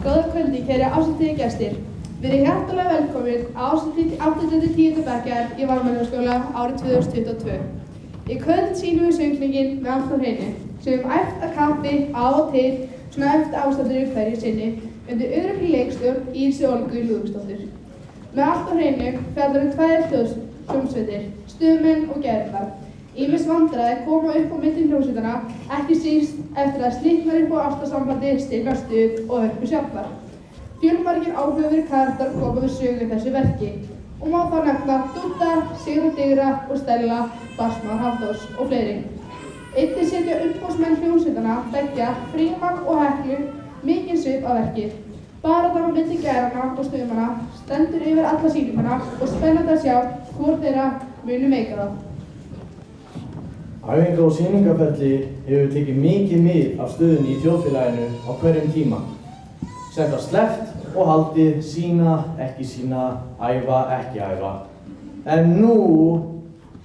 Góða kvöldi, kæri ásatíði gestir. Verið hjartalega velkomin á ásatíð 8.–10. bekkjar í Varmæljónsskóla árið 2022. Í kvöld sýnum við söngleikinn með allt á hreinu, sem við æft að kappi á og til, svona eftir ástæður hverju sinni, undir öruggri leikstjórn Ísu Olgu Lúðvíksdóttur. Með allt á hreinu fjallar tvær hljómsveitir, stuðmenn og gæðingar. Ýmis vandræði koma upp á milli hljómsveitanna, ekki síst eftir að slitnar upp á ástarsambandi, stillar stuð og hörpu sjálfar. Fjölmargir áhugaverðir karakter koma við sögu í þessu verki og má þá nefna Dúdda, Sigrún Digra og Stella, Barsmann Hafþórs og fleiri. Einnig setja umboðsmenn hljómsveitanna beggja, Frímann og Heklu, mikinn svip á verkið. Baráttan á milli gæðanna og stuðmanna stendur yfir alla sýninguna og spennandi að sjá hvor þeirra munu meika það. Æfinga- og sýningaferli hefur tekið mikið mið af stöðunni í þjóðfélaginu á hverjum tíma. Sem það sleppt og haldið, sýna, ekki sýna, æfa, ekki æfa. En nú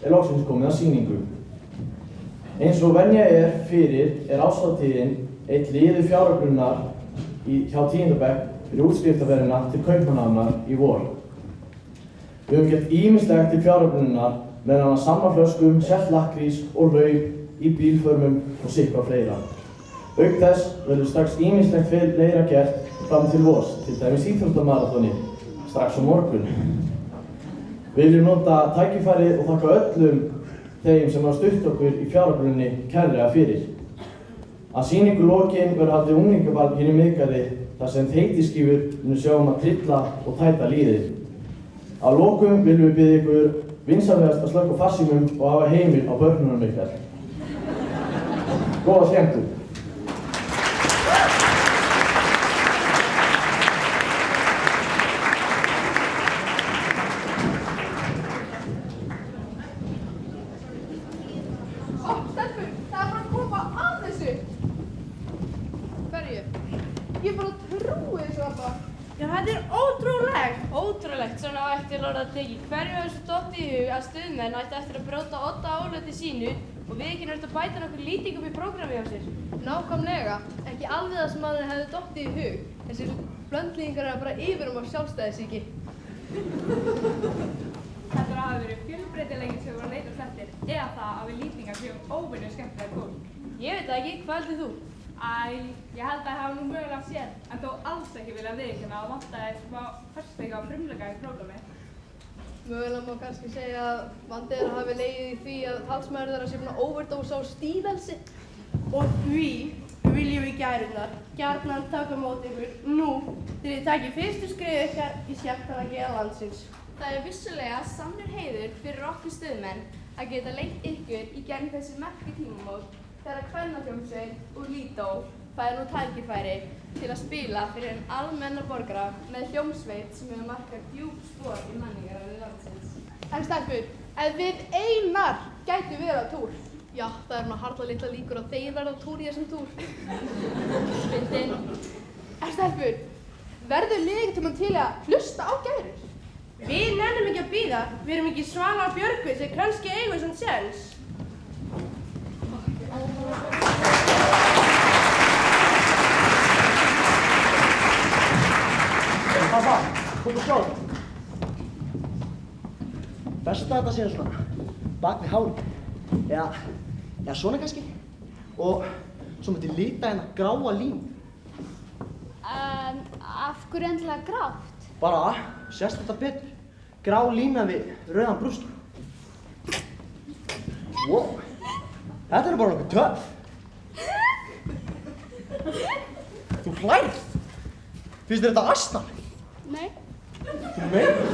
loksins komið að sýningu. Eins og venja fyrir árshátíðin eitt liður fjáröflunar hjá 10. bekk fyrir útskriftarferðina til Kaupmannahafnar í vor. Við höfum gert ýmislegt til fjáröflunar meðan samlaflöskum, selt lakkrís og lauk í bílförmum og sitthvað fleira. Auk þess verður strax ýmislegt fleira gert fram til vors, til dæmis íþróttamaraþoni, strax á morgun. Við viljum nota tækifærið og þakka öllum þeim sem hafa stutt okkur í fjáröfluninni kærlega fyrir. Að sýningu lokin verður haldið unglingaball hér í Miðgarði þar sem þeytiskífur munu sjá að trilla og tæta líðið. Að lokum viljum við biðja ykkur vinsamlegast að slökkva farsímum og hafa heimil á börnunum ykkar. Góða skemmtun! Stelpur, það bara að koma að þessu! Hverju? Ég bara trúi þessu alltaf. Já, þetta ótrúlegt! Ótrúlegt, svona á eftir orða tekið. Hverju hefur svo dottið í hug að stuðmenn ætti eftir að brjóta 8 álæti sínu og við ekki náttúrulega bæta nokkur lýtingum í prógrami hjá sér? Nákvæmlega, ekki alveg það sem maður hefði dottið í hug. Þessir blöndlýðingar eru bara yfir á sjálfstæðisríki. Þetta hafi verið fjölbreytileikinn sem við vorum að leitast eftir, eða það að við lýtingar séum óvenju skemmtilega fólk. Ég veit það ekki, hvað heldur þú? Ég held að það hafa nú mögulega séð, en þó alls ekki viljað viðurkenna að vantaði smá fersleika og frumleika í prógrami. Mögulega má kannski segja að vandið þeirra hafi legið í því að talsmaður þeirra sé búinn að overdósa á stífelsi. Og því viljum við gærurnar gjarnan taka mót ykkur nú þegar þið takið fyrstu skrif ykkar í skemmtanageiða landsins. Það er vissulega sannur heiður fyrir okkur stuðmenn að geta leitt ykkur í gegnum þessi merki tímamót þegar kvennahljómsveit og Lító fær nú tækifæri til að spila fyrir en almenna borgara með hljómsveit sem hefur markað djúp spor í menningararfi landsins. En stelpur, ef við einar gætu verið á túr. Já, það er nú harla litla líkur að þeir verða á túr í þessum túr. Fyndin. En stelpur, verður liðið til að hlusta á gærur? Við nennum ekki að bíða, við erum ekki Svala og Björgvin sem kannski eigum svona séns. Pappa, kom og sjá. Best að þetta sé svona bak við hárið. Eða svona kannski. Og svo myndi lita hérna gráa línu. Af hverju endilega grátt? Bara, sést þetta betur. Grá lína við rauðan brúst. Wow, þetta er bara nokkuð töff. Þú hlærð. Finnst þér þetta asnalegt? Nei. Þú meinar?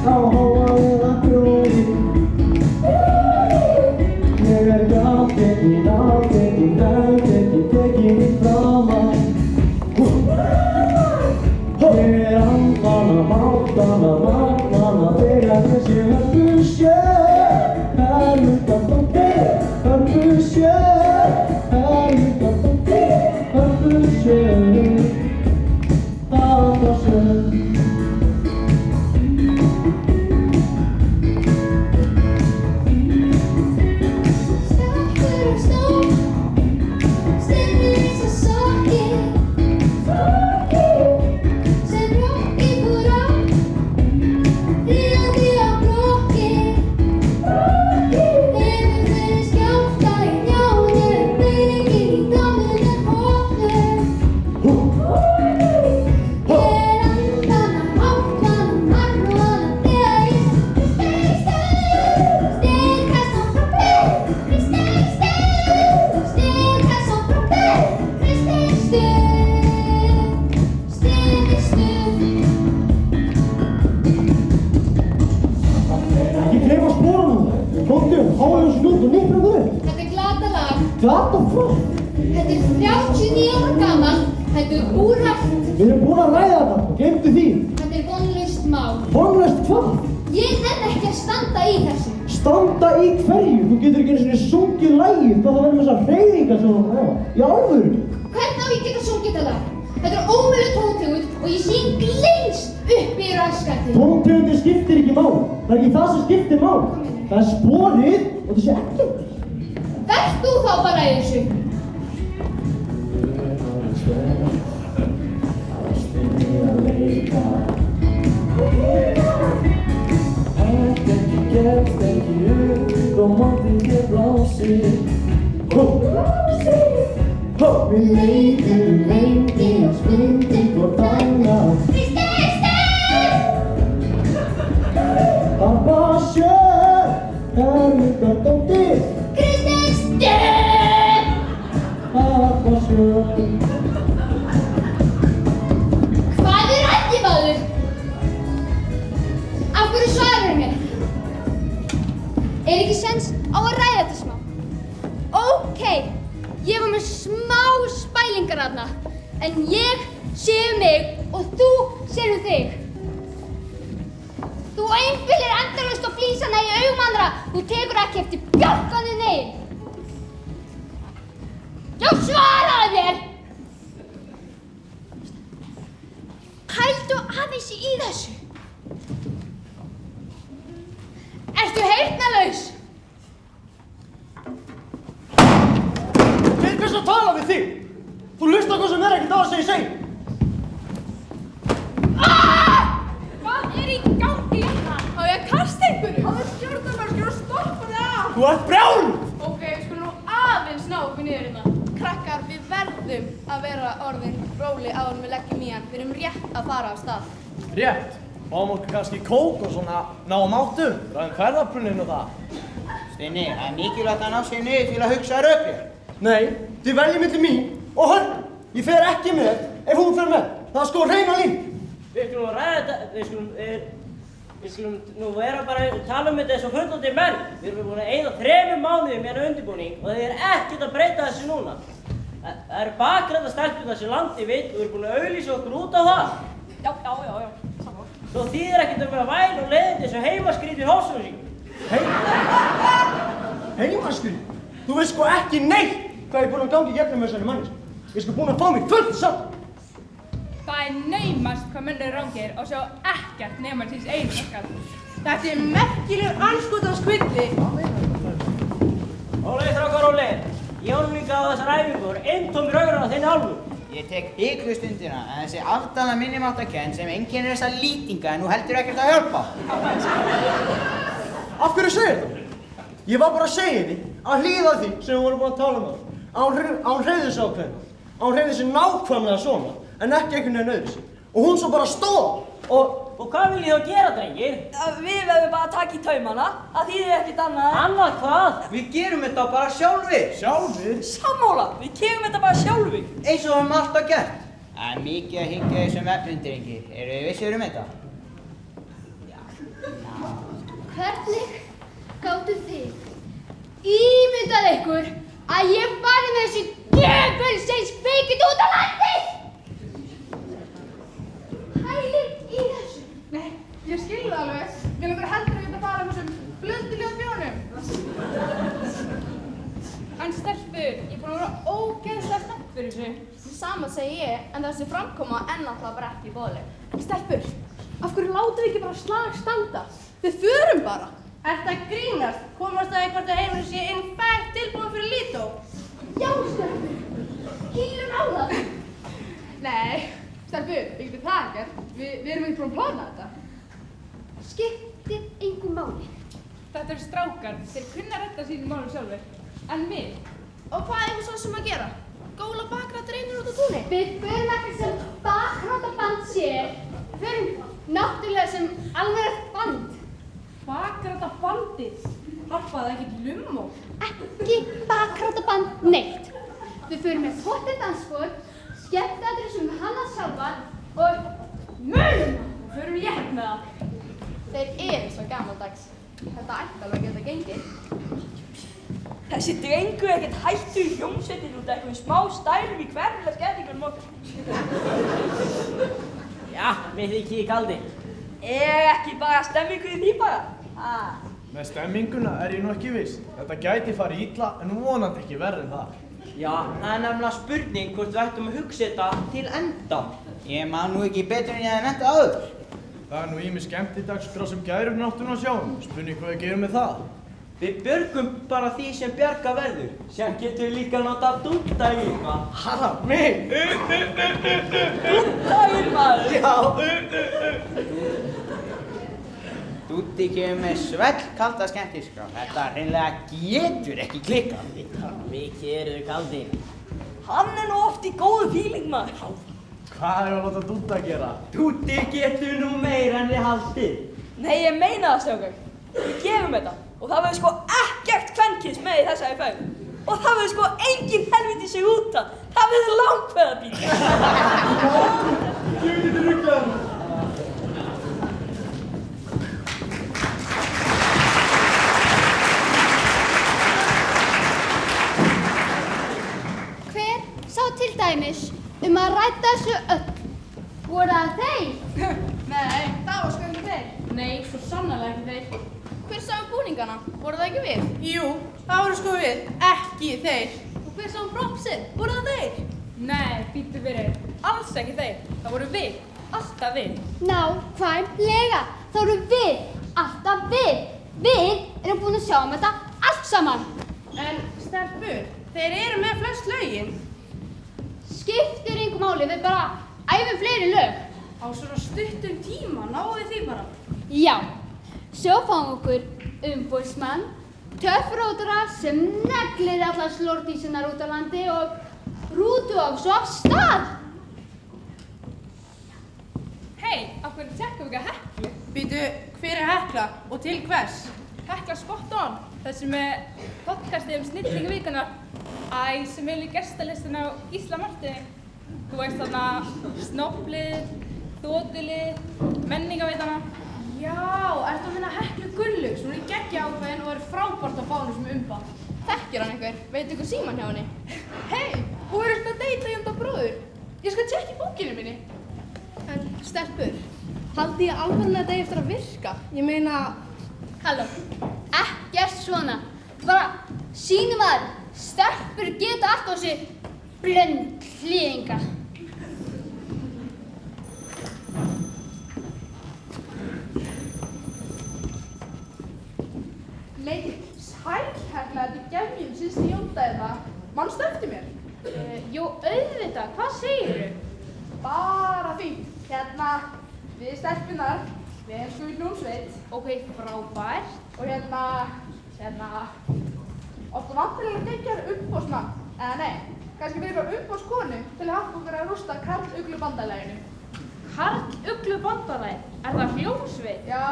Á háa eða gróði 39 ára gamall, þetta er úrrætt. Við erum búin að ræða þetta og gleymdu því. Þetta er vonlaust mál. Vonlaust hvað? Ég nenni ekki að standa í þessu. Standa í hverju? Þú getur ekki einu sinni sungið lagið hvað það verður með þessar hreyfingar sem þú ætlar að hafa. Í alvöru? Hvernig á ég geta sungið þetta lag? Þetta er ómöguleg tóntegund og ég syng lengst upp í raskatið. Tóntegundin skiptir ekki mál. Það er ekki það sem skiptir mál. Það er sporið og þessi ekkert. Verð þú þá bara í þessu? Við leikum lengi og stundum hvort annað. Pappa sjö, Karlíkardóttir. Pappa sjö. Hvað er rættið maður? Af hverju svarar mér? Er ekki sens á að ræða þetta smá? Ókei, ég var með smá spælingar þarna, en ég sé mig og þú sér þig. Þú einfyllir endalaust á flísana í augum andra, þú tekur ekki eftir bjálkanum neginn. Já, svaraðu mér! Pældu aðeins í þessu. Ertu heyrnarlaus? Til hvers að tala við þig? Þú hlustar hvað sem ekkert á að segja. Hvað er í gangi hérna? Á ég að kasta einhverju? Það er stjórnarmennskjur og stoppa þig af! Þú ert brjál! Ok, við skulum nú aðeins ná okkur niður hérna. Krakkar, við verðum að vera orðin róli áður en við leggjum í hann. Við erum rétt að fara af stað. Rétt. Fáum okkur kannski kók og svona náum áttum. Ræðum ferðarbrunnin og það. Steini, það er mikilvægt að ná sér niður til að hugsa röklega. Nei, þið veljið milli mín og hann. Ég fer ekki með ef hún fer með. Það er sko hreina lín. Við skulum ræða þetta, við skulum nú vera bara að tala um þetta eins og fullorðnir menn. Við erum búin að eyða 3 mánuðum hérna undirbúning og þið er ekkert að breyta þessu núna. Það eru bakræða stelpurnar sem landi vill og við erum búin að auglýsa okkur út á það. Já. Svo þýðir ekkert að vera væl og leiðindi eins og heimaskrít í hósnum. Heimaskrít? Þú veist sko ekki neitt hvað ég er búin að gangi gegnum þessari manneski. Ég er sko búin að fá mig fullt saman. Það er naumast hvað menn eru rangir og sjá ekkert nema síns einu okkar. Þetta er merkilegur andskotans kvilli. Rólegir strákar, rólegir. Ég honum líka á þessar æfingur, eintómir augun á þinni álfu. Ég tek hiklu stundina en þessi afdala minnimáttakennd sem einkennir þessa lýtinga en þú heldur ekkert að hjálpa. Af hverju segir þú? Ég var bara að segja því að hlýða því sem við vorum búin að tala um það. Án hreyfði sig ákveðna. Án hreyfði sig nákvæmlega svona en ekki einhvern veginn öðru sig. Og hún svo bara stóð Og hvað vil ég þá gera, drengir? Við verðum bara að taka í taumana. Það þýðir ekkert annað. Annað hvað? Við gerum þetta bara sjálfir. Sjálfir? Sammála, við gerum þetta bara sjálfur. Eins og við höfum alltaf gert. Það er mikið að hyggja þessum efnum, drengir. Eru þið vissir um þetta? Hvernig gáttu þið ímyndað ykkur að ég fari með þessi djöfulsins feikitt út á landi? Pælið í þessu. Nei, ég skil það alveg. Mér langar heldur að geta fara um þessum blöndulega bjónum. En stelpur, ég er búin að vera ógeðslega spennt fyrir þessu. Sama segi ég, en þessi framkoma er náttúrulega bara ekki boðleg. Stelpur, af hverju látum við ekki bara slag standa? Við förum bara. Ertu að grínast? Komast það hvort að heimurinn sé innfægt tilbúin fyrir Lító? Já, stelpur. Kýlum á það. Nei, stelpur, við getum það ekkert. Við erum ekki búin að plana þetta. Skiptir engu máli. Þetta eru strákar, þeir kunna að redda sínum málum sjálfur. En við? Og hvað er við svo sem að gera? Góla bakrætt reynir út á túnni? Við förum ekki sem bakrætaband sé. Förum náttúrulega sem alveg band. Bakrætabandið? Harpa það ekkert lummó? Ekki bakrætaband neitt. Við förum með pottið dansspor, skemmtiatriði sem hannað sjálfar og munum. Við förum létt með það. Þeir eru svo gamaldags. Þetta ætti alveg að geta gengið. Þessi þessi drengur ekkert hættur í hljómsveitinni út af einhverjum smá stælum í hverfilega skemmtingunum okkar. Já, mér þykir ég kaldi. Ekki bara stemmingu í því bara. Með stemminguna ég nú ekki viss. Þetta gæti farið illa en vonandi ekki verra en það. Já, það nefnilega spurning hvort við ættum að hugsa þetta til enda. Ég man nú ekki betur en ég hef nefnt áður. Það nú ýmis skemmtidagskrá sem gærir náttúruna að sjá. Spurning hvað við gerum með það. Við björgum bara því sem bjarga verður. Sem getum við líka notað dúnta í eitthvað. Hara, mig! Dúnta í maður! Já! Dúnti kemur með svellkalda skemmtiskrá. Þetta hreinlega getur ekki klikkað. Mikið eru þau kaldi. Hann nú oft í góðu fíling maður. Hvað að láta Dúdda gera? Dúddi getur nú meira en þið haldið. Nei, ég meina það, strákar. Við gefum þetta. Og það verður sko ekkert kvenkyns með í þessari ferð. Og það verður sko engin helviti sig út af. Það verður langferðarbíl. Ég getur ruglað. Hver sá til dæmis að rædda þessu öll? Voru það þeir? Nei, það var sko ekki þeir. Nei, svo sannarlega ekki þeir. Hver sá búningana? Voru það ekki við? Jú, það voru sko við, ekki þeir. Og hver sá propsið? Voru það þeir? Nei, býttu fyrir. Alls ekki þeir. Það voru við. Alltaf við. Nákvæmlega. Það voru við. Alltaf við. Við erum búin að sjá þetta allt saman. En stelpur, þeir eru með flest lögin. Skiptir engu máli, við bara æfum fleiri lög. Á svona stuttum tíma, náðu við því bara. Já, svo fáum okkur umboðsmann, töffrótara sem neglir allar slórdísinnar út á landi og rútu á svo af stað. Hei, af hverju tjekkum við ekki að Heklu? Býtu, hver er Hekla og til hvers? Hekla spot on. Þessi með podcastið snillingu vikunar. Sem vil í gestalistuna á Gísla Martini. Þú veist þarna snobblið, þotulið, menningaveitana. Já, ertu að finna Heklu Gunnlaugs? Hún er geggja ákveðin og er frábært að fá henni sem umbað. Þekkir hann einhver? Veit ykkur síman hjá henni? Hei, hún er eitthvað að deyta Jónda bróður. Ég skal tjekka í bókinu minni. En stelpur, haldi ég alveg að þetta eftir að virka? Ég meina... Halló, ekkert svona. Bara sýnum að stelpur geta allt á sig blönd hlýðinga. Nei, sæl Hekla, þetta er gefjum síðustu Jónda eða. Manstu eftir mér? Jú, auðvitað. Hvað segirðu? Bara fínt. Hérna, við stelpunar, við erum sko í hljómsveit. Ok, frábært. Og hérna, ofta vantilega geggjar umboðsmann. Eða nei, kannski fyrir bara umboðskonu til að hjálpa okkur að rústa Karl Uglu bandalaginu. Karl Uglu bandalagi? Er það hljómsveit? Já,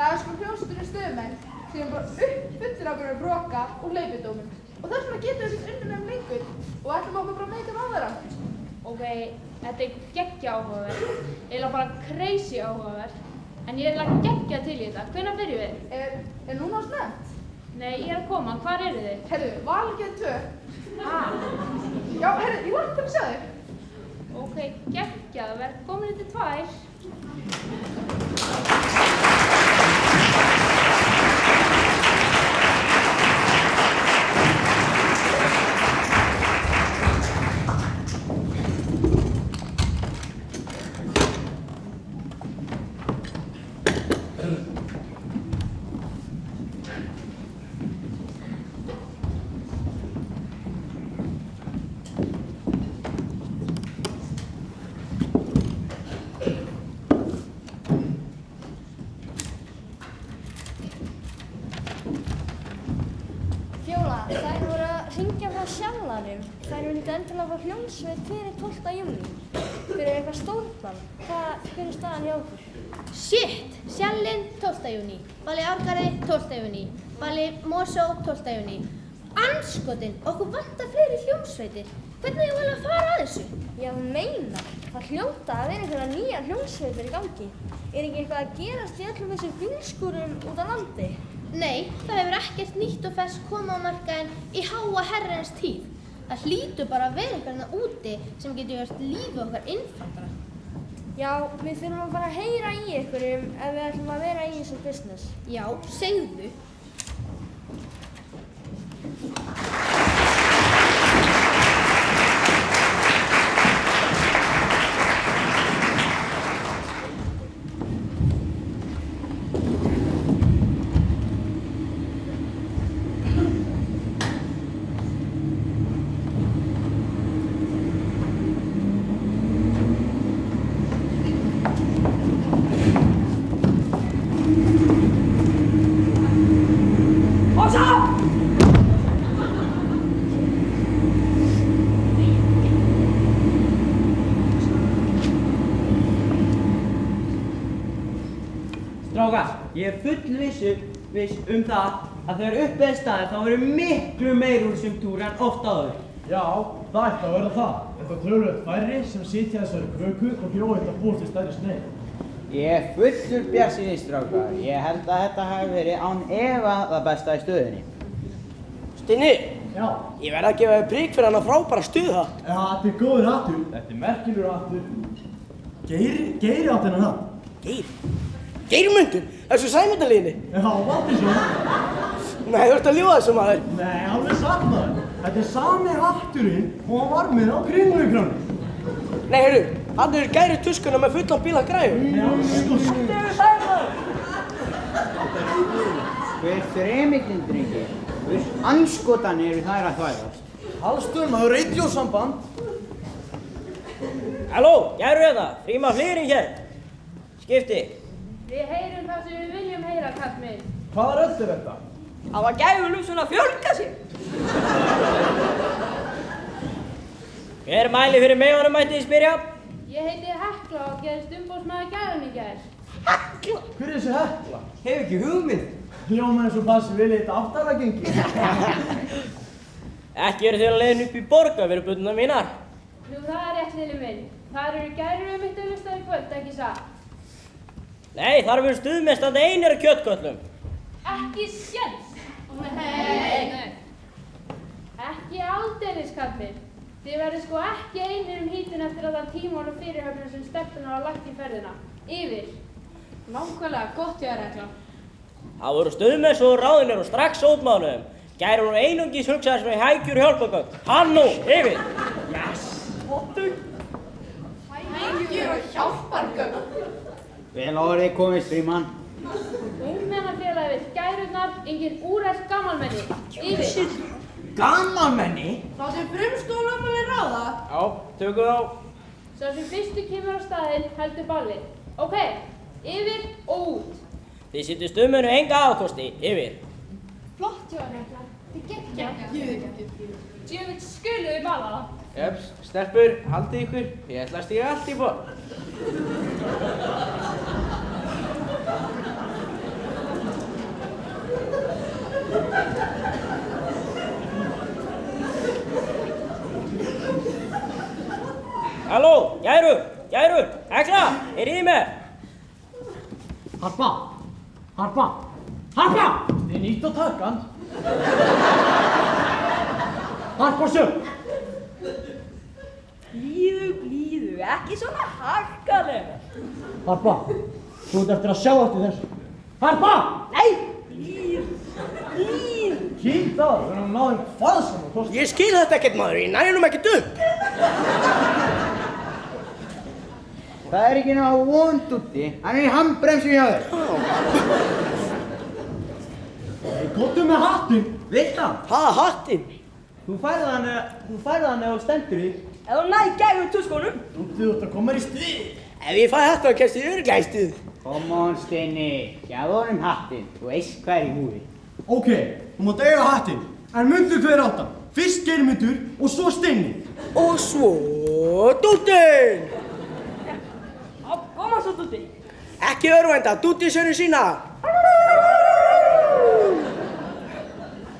það er sko hljómsveitur stuðmenn sem er bara uppfullir okkur með broka og hleypidómum. Og þess vegna getur við ekkert undan lengur og ætlum okkur bara að meika með þeirra. Ok, þetta er geggja áhugavert. Eiginlega bara crazy áhugavert. En ég er eiginlega geggja til í þetta. Hvenær byrjum við? Er núna á snett? Nei, ég er að koma. Hvar eru þið? Herru, Valgeir 2. Já, herru, ég var til að sjá þig. Ok, geggja. Verð komin til 2. Þær vildi endilega fá hljómsveit fyrir 12. júní. Fyrir eitthvað stórplan. Hver er staðan hjá okkur? Shit! Sjallinn 12. júní. Balli Árgarði 12. júní. Balli Mosó 12. júní. Andskotinn! Okkur vantar fleiri hljómsveitir. Hvernig eigum við að fara að þessu? Já, meina. Það hljóta að vera einhverja nýjar hljómsveitir í gangi. Er ekki eitthvað að gerast í öllum þessum bílskúrum út á landi? Nei, það hefur ekkert nýtt og ferskt komið á markaðinn í háa herrans tíð. Það hlýtur bara að vera einhverjana úti sem getur gjört lífið okkar einfaldara. Já, við þurfum að fara að heyra í einhverjum ef við ætlum að vera í þessu business. Já, segðu. Strákar, ég er viss það að þegar upp er staðið þá verður miklu meir úr þessum túr en oft áður. Já, það ætti að vera það. En það töluvert færri sem sitja þessari köku og bjóða að búast í stærri sneið. Ég er fullur bjartsýni, strákar. Ég held að þetta hafi verið án efa það besta í stöðinni. Stinni! Já? Ég verð að gefa þér prik fyrir hana frábæra stuðhatt. Já, þetta er góður hattur. Þetta er merkilegur hattur. Geiri átt hennan hatt. Geir? Geirmundur? Þessu Sæmundarliðinni? Já, Valdinsson. Nei, þú ert að ljúga þessu maður. Nei, alveg satt maður. Þetta er sami hatturinn og hann var með á Kringlukráni. Nei, heyrðu, hann er gæri tuskuna með fullan bíl að græjum. Já, sko. Stefi Sæmundar! Hver fremillinn, drengi? Hvers andskotan eru þær að þvælast? Hallstur, maður radiosamband. Halló, gæru þetta? Fríma flýring hér. Skipti. Við heyrum það sem við viljum heyra, kall minn. Hvaða rödd er þetta? Það var gæfulum svona að fjölga sér. Hver mæli fyrir meðanum mætti þið spyrja? Ég heiti Hekla og gerðist umbóðsmaður gæðan í gær. Hekla? Hver er þessi Hekla? Hefur ekki hugmynd. Hljóma eins og passi vilja þetta aftaragengi. Ekki eru þeir að leiðin upp í borg að vera bundna mínar. Nú það er rétt, Lili minn. Þar eru gærur mitt auðvitað í kvöld, ekki satt? Nei, þar verður stuðmestandi einir af kjötköllum. Ekki séns! Nei. Ekki aldeilis, kall minn. Þið verður sko ekki einir hítinn eftir að það tíman og fyrirhöfnum sem stelpunar hafa lagt í ferðina. Yfir. Nákvæmlega, gott ég að regla. Það voru stuðmest og ráðinir og strax ótmánuðum. Gæru nú einungis hugsaðar sem hækjur hjálpagögn. Hann nú, yfir! Yes! Hóttu! Hækjur og hjálpargögn. Vel orðið komist, frímann. Ungmennafélagið vill gærurnar, engin úrelt gamalmenni. Yfir. Gamalmenni? Þá sem frumskólamannir ráða. Já, tökum þá. Sá sem fyrstu kemur á staðinn heldur ballið. Ok, yfir og út. Þið sittu stuðmennu enga afkosti, yfir. Flott hjá henni, Hekla. Þið geggja. Djöfull skuluðu mala það. Jeps, stelpur, haldið ykkur. Ég ætla að stíga allt í borð. Halló, gærur, Hekla, er í með? Harpa! Þið er nýtt á takkan. Harpa sjálf! Blíðu, ekki svona harkalega. Harpa, þú ert eftir að sjá eftir þessu. Harpa! Nei, blíð. Kýtt á það, þannig að náðum hvað sem þú kosti. Ég skil þetta ekkert maður, ég næði nú ekkert upp. Það er ekki náðu vond úti. Hann er í handbremsu hjá þér. Góttu með hattinn. Vilt hann? Ha, hattinn? Þú færði hann ef þú stendur þig. Ef þú næ gægur tuskunum. Þú ert að koma í stuð. Ef ég fæ hatt þá kemst ég örugglega í stuð. Come on, Steini. Gjáðu honum hattinn. Þú veist hvað er í húfi. Ok, þú mátt eiga hattinn. En mundu hver átt hann. Fyrst Geirmundur og svo Steini. Og svo Dúddin. Koma svo Dúddi. Ekki örvænta, Dúddi sönnu sína.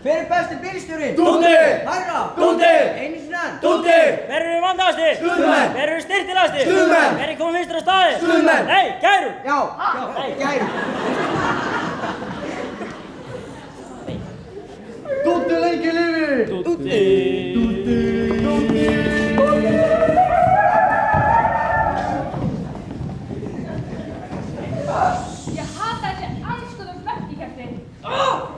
Hver er besti bílstjórinn? Dúddi! Herra! Dúddi! Einu sinni enn! Dúddi! Hver eru vandastir? Stuðmenn! Hver eru styrtilastir? Stuðmenn! Hver er komið fyrstur á staði? Stuðmenn! Nei, gærur! Já, gæru. Dúddi lengi lifi! Dúddi! Ég hata þessi andskotum merkikefti.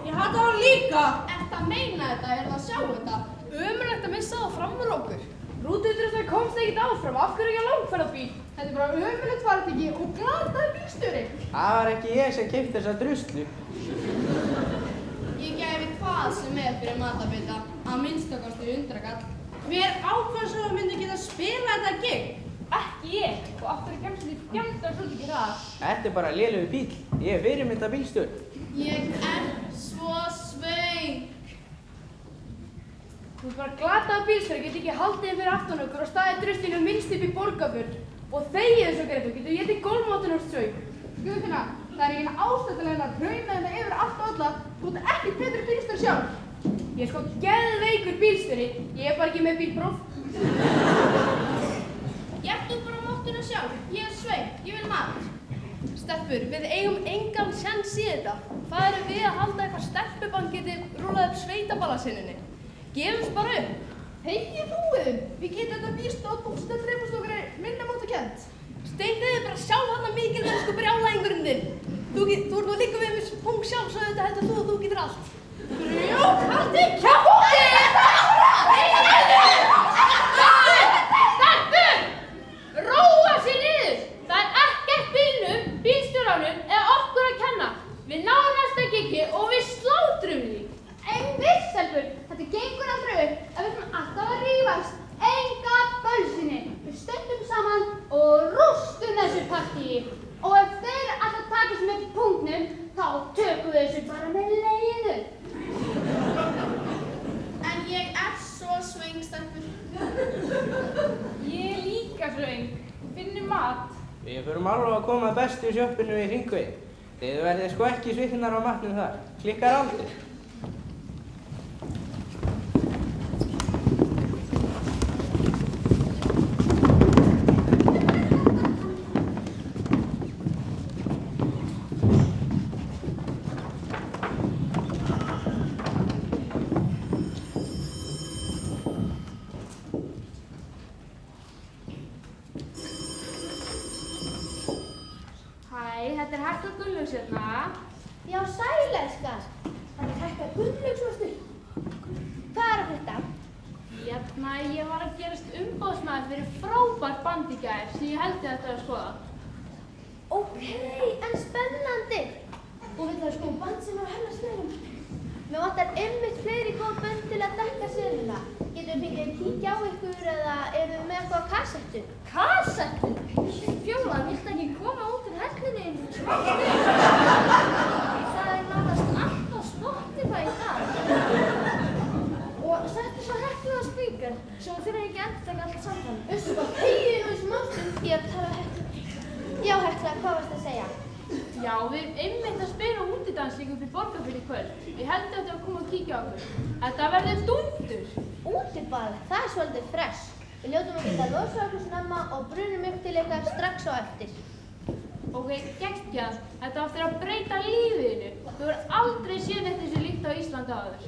Ég hata hann líka. Ertu að meina þetta? Er það að sjá þetta? Ömurlegt að missa það fram úr okkur. Rútuutrustari komst ekkert áfram. Af hverju ekki að langferðarbíl? Þetta er bara ömurlegt farartæki og glataður bílstjóri. Það var ekki ég sem keypti þessa druslu. Ég gæfi hvað sem er fyrir matabita. Að minnstakosti 100 kall. Hver ákvað svo að myndi geta spila þetta gig? Ekki ég. Og aftur kemst þið fjandar svolítið ekki það. Þetta er bara lélegur bíll. Ég er fyrirmynda bílstjóri. Ég er svo svöng. Þú ert bara glataður bílstjóri, get ekki haldið þig fyrir aftan okkur og staðið druslinu minnst upp í Borgarfjörð. Og þegið svo Gretar, getur getið gólfmótinn úr svöng. Guðfinna, það er eina ástættilega að hrauna þetta yfir allt og alla. Þú ert ekki betri bílstjóri sjálf. Ég er sko geðveikur bílstjóri, ég er bara ekki með bílpróf. Ég þú bara móttuna sjálf. Ég er svöng, ég vil mat. Stelpur, við eigum engan sjans í þetta. Hvað erum við að halda eitthvað stelpuband geti rúlað upp sveitaballasinninni? Gefumst bara upp. Hegið hrúiðum, við getum þetta víst og bústað dreifast okkur minnamáttakent. Steinþið bara sjá þarna mikilvægsku brjálæðingurinn þinn. Þú ert nú líka við með pung sjálf svo þetta heldur þú og þú getur allt. Grjóthaldi kjátti! Stelpur! Róa sér niður! Það er ekkert bílnum, bílstjóranum eða okkur að kenna. Við náum næsta gigi og við slátrum því. Einmitt, stelpur, þetta gengur aldrei upp ef við erum alltaf að rífast. Enga bölsinni. Við stöndum saman og rústum þessu partíi. Og ef þeir alltaf taka sem upp í punktnum, þá tökum við þessu bara með leiðinu. En ég er svo svöng, stelpur. Ég er líka svöng. Finnum mat. Við förum alveg að koma bestu í sjoppinu í Hringvegi. Þið verðið sko ekki sviknar á matnum þar. Klikkar aldrei. Þetta er Hekla Gunnlaugs hérna. Já, sæl, elskar. Þetta er Hekla Gunnlaugs, varstu? Hvað er að frétta? Hérna, ég var að gerast umboðsmaður fyrir frábært band í gær sem ég held þetta að skoða. Ókei, en spennandi. Og við það sko band sem er á hennar stöðum. Mér vantar einmitt fleiri góð bönd til að dekka senuna. Getum við fengið að kíkja á ykkur eða eru við með eitthvað á kassettu? Kassettu? Fjólan, viltu ekki koma út úr hellinni eins og svartu? Það er nánast allt á Spotify í dag. Og settu svo Heklu á spíkar, svo þurfa ekki að endurtaka allt samtal. Össu, hvað hegið nú í smástum? Ég er að tala um Heklu. Já, Hekla, hvað varst að segja? Já, við einmitt að spila útidansleikum fyrir Borgarfjörð í kvöld. Við heldum þetta að koma og kíkja á okkur. Þetta verður dúndur. Útiball, það er svolítið fresh. Við ljótum að geta losað okkur snemma og brunum upp til ykkar strax á eftir. Ok, geggjað. Þetta áttir að breyta lífiðinu. Þú hefur aldrei séð neitt þessu líkt á Íslandi áður.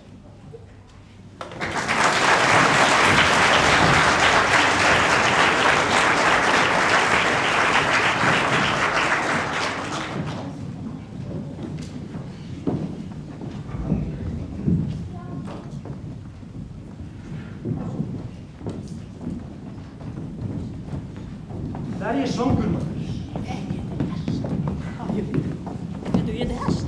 Það er ég svangur maður. Getur ég þetta hest?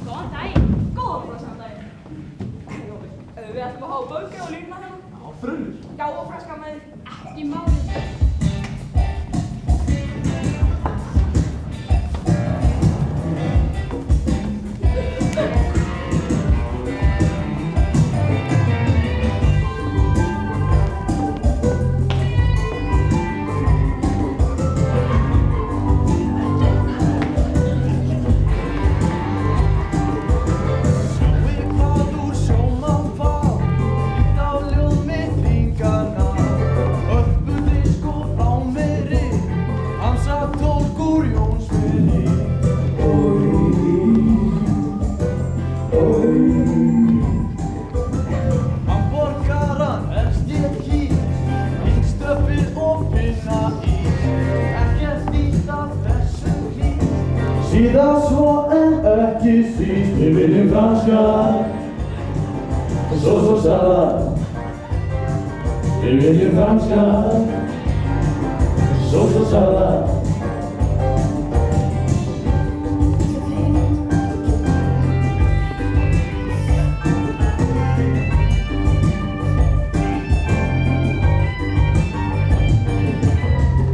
Góðan daginn. Góðan fröskan daginn. Við ætlum að hafa böggi og lína hérna. Já, frunnur. Já, og freska með þér. Ekki málið. Öppudísk og Meira svo en ekki síst, við viljum franskar. Sósósalat. Við viljum franskar. Sósósalat.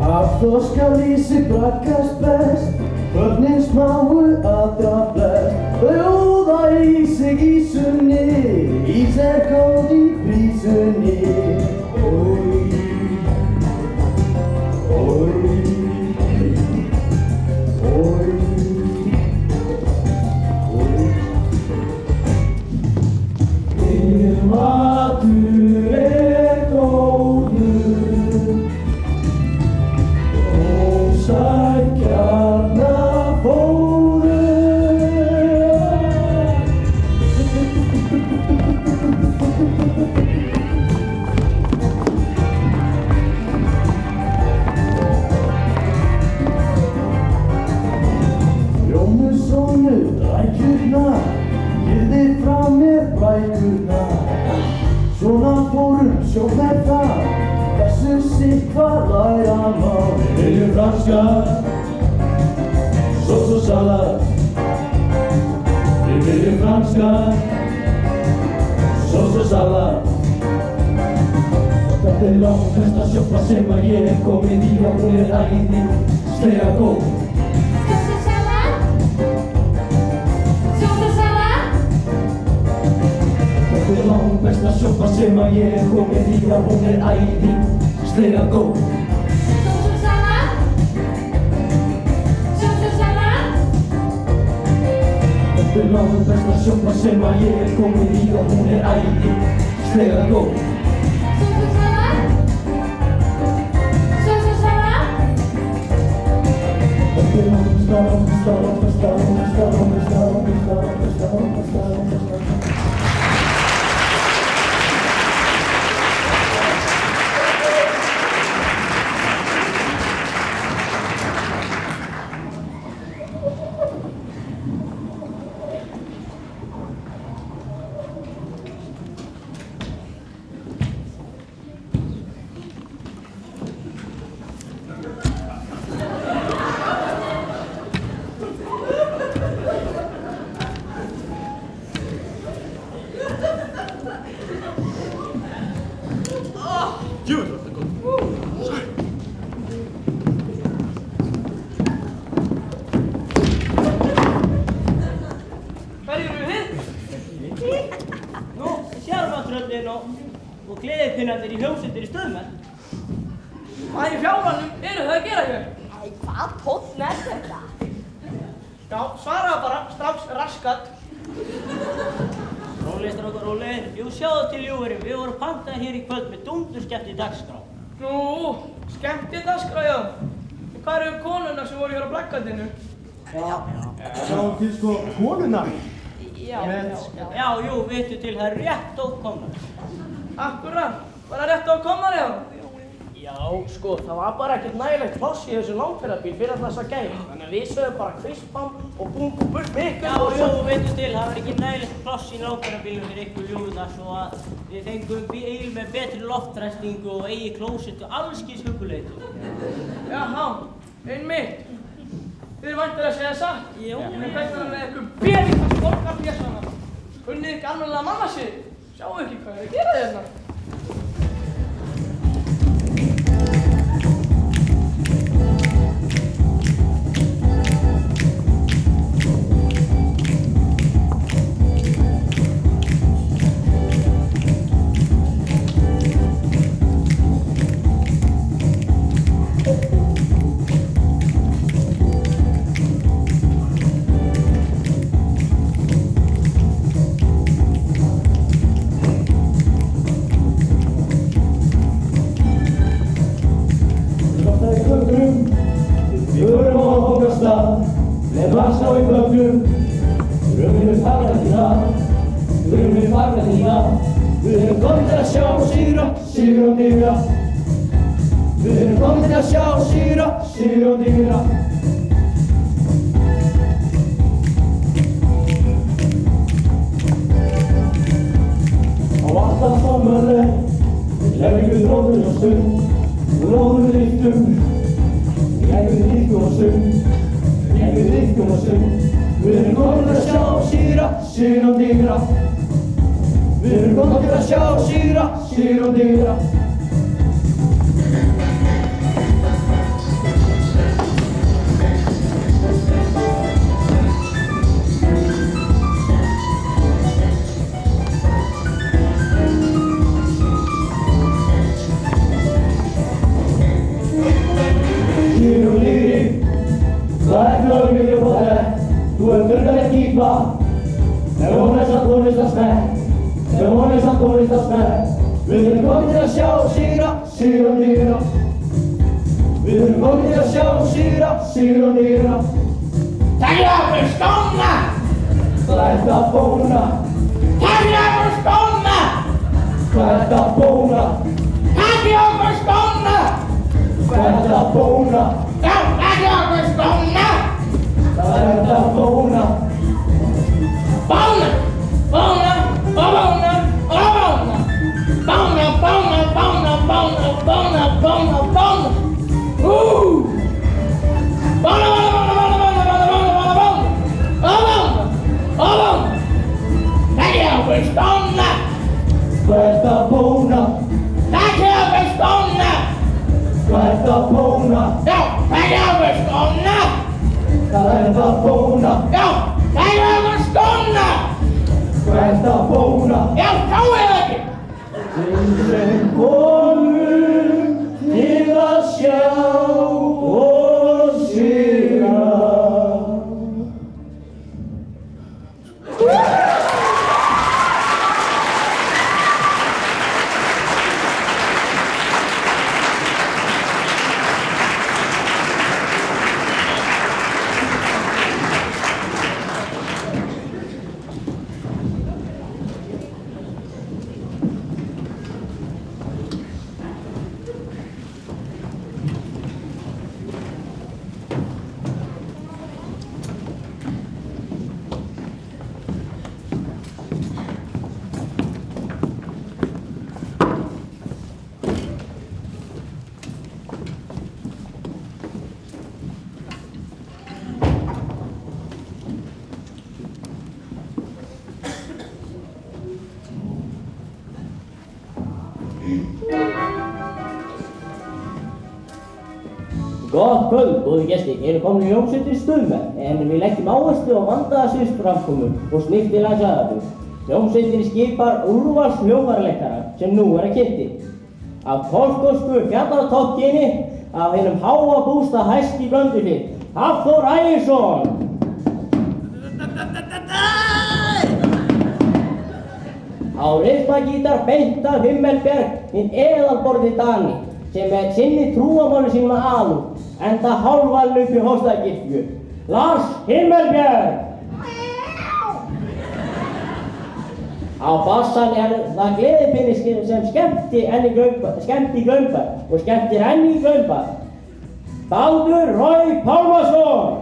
Af þorskalýsi braggast best, börnin smáu allra flest. Bjóða í sig ísunni, ís er góð í prísunni. Oj, oj, oj, oj. Matur er góður, sækjarna fóður. Jómusónu rækjurnar, girði frá mér brækurnar. Svona fórum sjóknær það, þessu sitt var læra má. Við viljum franskar, sósósalat. Við viljum franskar, sósósalat. Þetta langt besta sjoppa sem að ég hef komið í og hún æðislega góð. Sósósalat. Sósósalat. Þetta langt besta sjoppa sem að ég hef komið í og hún æðislega góð. Sósósalat. Sósósalat. Þetta langt besta sjoppa sem að ég hef komið í og hún æðislega góð. Og gleðipinnarnir í hljómsveitir í Stöðmenn. Hvað í fjármálnum eru þau að gera hér? Æ, hvað tónn er þetta? Já, svaraðu bara, strax raskat. Rólegir strákar, rólegir. Jú, sjáðu til Júverum, við vorum pantaði hér í kvöld með dúndurskemmti dagskrá. Nú, skemmti dagskrá, já. En hvað eru konurnar sem voru hér á plakatinu? Sjáum til sko konurnar. Já, jú, veitu til, það er rétt ókomnar. Akkurat, var það rétt ókomnar, já? Já, sko, það var bara ekkert nægilegt pláss í þessu langferðarbíl fyrir þessa gæði. Þannig að við sögum bara kvispam og búm burt með ykkur. Já, jú, veitu til, það var ekki nægilegt pláss í langferðarbílum fyrir ykkur ljúðuna svo að við fengum bíl með betri loftræstingu og eigi klósett og allskins huguleitu. Jaha, einmitt. Þið eru væntir að segja satt. Jú. En hvernig er með ykkur peningar borgarpjessana? Kunnið ekki almennilega manna sig? Sjáu ekki hvað er að gera hérna? og alltaf sommerleg, leggur róður og stund, róður lyftum, leggur lyftum og stund, leggur lyftum og stund. Við erum komin að sjá sigra, sigra og digra. Við erum komin að sjá sigra, sigra og digra. Þú er mörgulegt kýpa, ef hún er samt tónlistarsmekk, ef hún er samt tónlistarsmekk. Við erum komin til að sjá sigra, sigra og digra. Við erum komin til að sjá sigra, sigra og digra. Takk fyrir skóna! Hvað ert að bóna? Takk fyrir skóna! Hvað ert að bóna? Takk fyrir skóna! Hvað ert að bóna? Já, takk fyrir skóna! Hvað ert að bóna? Bóna, bóna, og bóna, og bóna. Bóna, bóna, bóna, bóna, bóna, bóna, bóna. Bóna, bóna, bóna, bóna, bóna, bóna, bóna, bóna, og bóna. Takk fyrir skóna! Hvað ert að bóna? Takk fyrir skóna! Hvað ert að bóna? Já, takk fyrir skóna! Hvað ert að bóna? Já, takk fyrir skóna! Hvað ert að bóna? Já, sjáið þið ekki! Við sem komum til að sjá og sigra. Gott kvöld, góði gestir. Eru komin í hljómsveitir Stuðmenn, en við leggjum áherslu á vandaða sviðsframkomu og snyrtilega aðferð. Hljómsveitin skipar úrvals hljóðfæraleikara sem nú er að kynnti. Af kolkosku fjallatokkinni, af hinum háa bústa hæst í Blönduhlíð, Hafþór Ægirsson. Á rytmagítar beint af Himmelbjörg, hinn eðalborði Dani, sem með sinni trúamáli sínum að alúð, enda hálfvalinn upp í Hofsstaðakirkju, Lars Himmelbjörg. Á bassan er það gleðipinni sem skemmti í Glaumbær og skemmtir enn í Glaumbær, Baldur Rói Pálmason.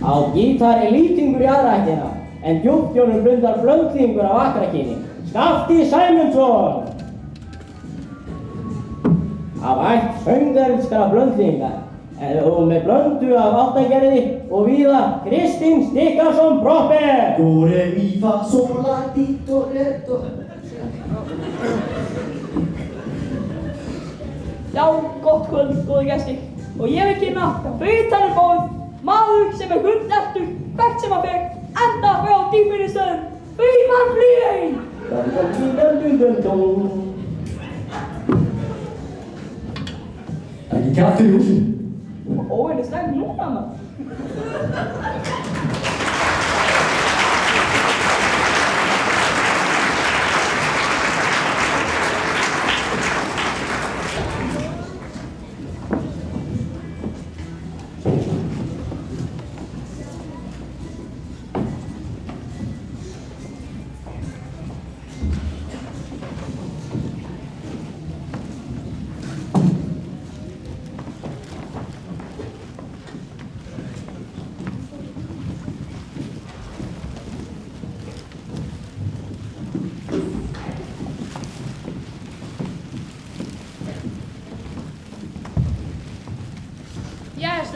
Á gítar er lýtingur í aðra ættina, en djúptjónum blundar blöndlingur af Akrakynni, Skafti Sæmundsson. Af ætt söngverðskara blöndlingar, og með blöndu af áttagerði og víða Kristinn Stikkarsson Proppe. Do, re, mi, fa, sol, la, ti, do, re, do. Já, gott kvöld, góði gestir. Og ég vil kynna Bautanarbóð, maður sem er hundertur, hvert sem hann fer, enda frá dýrfinnistöðum, Frímann Flýein. Ekki kjaftur í húsinu. Óvinni slæm núna, maður.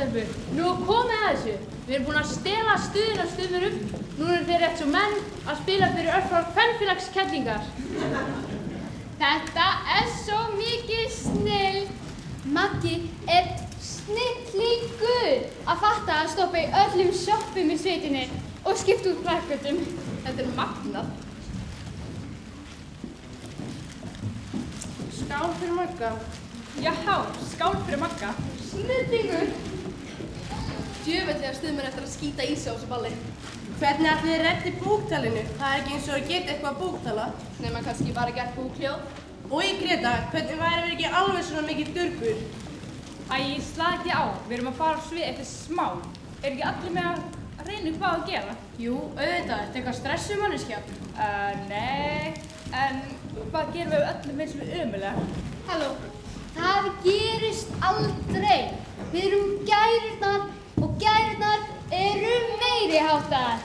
stelpur, nú er komið að þessu. Við erum búin að stela stuðin af stuðmurum. Nú eru þeir rétt svo menn að spila fyrir örfár kvenfélagskellingar. Þetta er svo mikið snill. Maggi er snillingur að fatta að stoppa í öllum sjoppum í sveitinni og skipta út plakkötum. Þetta er magnað. Skál fyrir Magga. Jáhá, skál fyrir Magga. Snillingur. Djöfellega stuðmenn eftir að skýta í sig á þessu balli. Hvernig ætlið þið reddi búktalinu? Það er ekki eins og að geta eitthvað búktala. Nema kannski bara gert búkljóð. Og ég Greta, hvernig væri við ekki alveg svona mikið durgur? Æ, slaki á. Við erum að fara á svið eftir smá. Er ekki allir með að reyna hvað að gera? Jú, auðvitað. Ertu eitthvað stressuð manneskja? Nei. En hvað gerum við öllum eins og við ömulega? Halló, það gerist aldrei. Við erum gærurnar og gærurnar eru meiri háttar.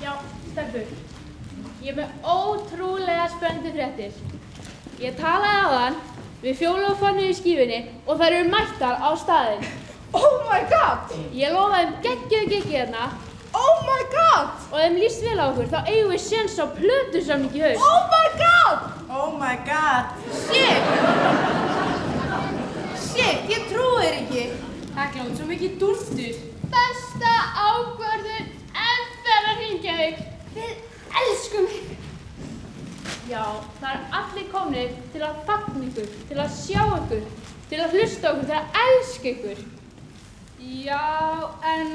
Já, stelpur. Ég er með ótrúlega spennandi fréttir. Ég talaði áðan við Fjólu og Fannu í skífunni og þær eru mættar á staðinn. Oh my god! Ég lofaði þeim geggjuðu giggi hérna. Oh my god! Og ef þeim líst vel á okkur þá eigum við séns á plötusamning í haust. Oh my god! Oh my god! Shit! Shit, ég trúi þér ekki. Hekla út svo mikið dúltur. Besta ákvörðun ever að hringja þig. Við elskum þig. Já, það er allir komnir til að fagna ykkur, til að sjá ykkur, til að hlusta okkur, til að elska ykkur. Já, en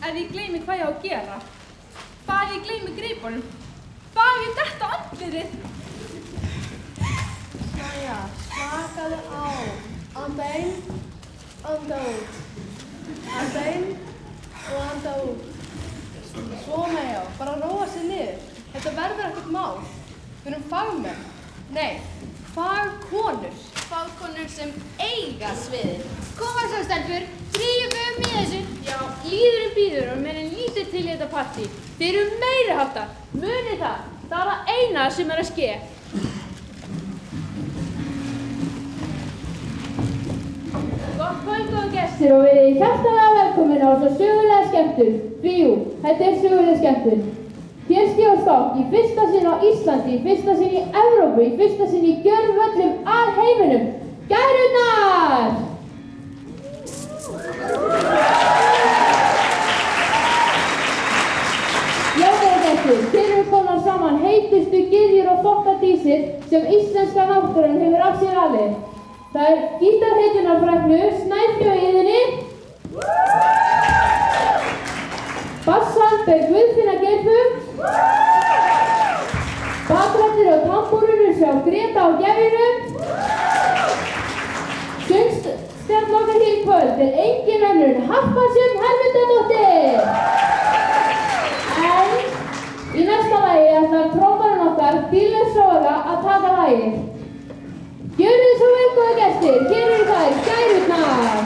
ef ég gleymi hvað ég á að gera? Hvað ef ég gleymi greipunum? Hvað ef ég detta á andlitið? Jæja, slakaðu á. Anda inn, anda út. Anda inn og anda út. Svona já, bara róa sig niður. Þetta verður ekkert mál. Við erum fagmenn. Nei, fagkonur. Fagkonur sem eiga sviðið. Koma svo stelpur, drífum í þessu. Já, líðurinn býður og meðan lítið til í þetta partí. Þið eru meiri háttar. Munið það. Það er það eina sem er að ske. Gott kvöld góða gestir og verið hjartanlega velkomin á svo sögulega skemmtun. Því jú, þetta er sögulega skemmtun. Hér stígast á í fyrsta sinn á Íslandi, í fyrsta sinn í Evrópu, í fyrsta sinn í gjörvöllum alheiminum. Gærurnar! Já, góða gestir, hér eru komnar saman heitustu gyðjur og þokkadísir sem íslenska náttúran hefur af sér alið. Það er gítarheiturnar fræknu, Snæfjö-Iðunni, bassan ber Guðfinna Geirfugl, bakrættir á tambúrinu sjá Greta á gefjunum, söngstjarn okkar hér í kvöld er engin önnur en Harpa Sjöfn Hermundadóttir. En í næsta lagi ætlar trómarinn okkar Dýrleif Sóga að taka lagið. Gjörið þið svo vel góða gestir, hér eru þær, Gærurnar!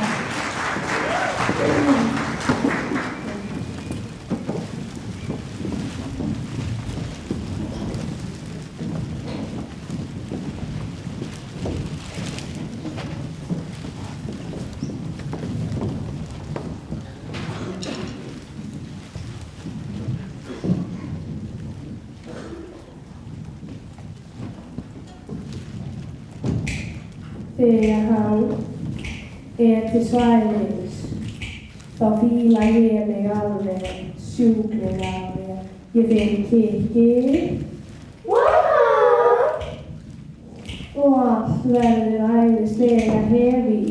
Þegar hann er til svæðis, þá fíla ég mig alveg sjúklega vel. Ég fer í kirkju og allt verður æðislega hefi.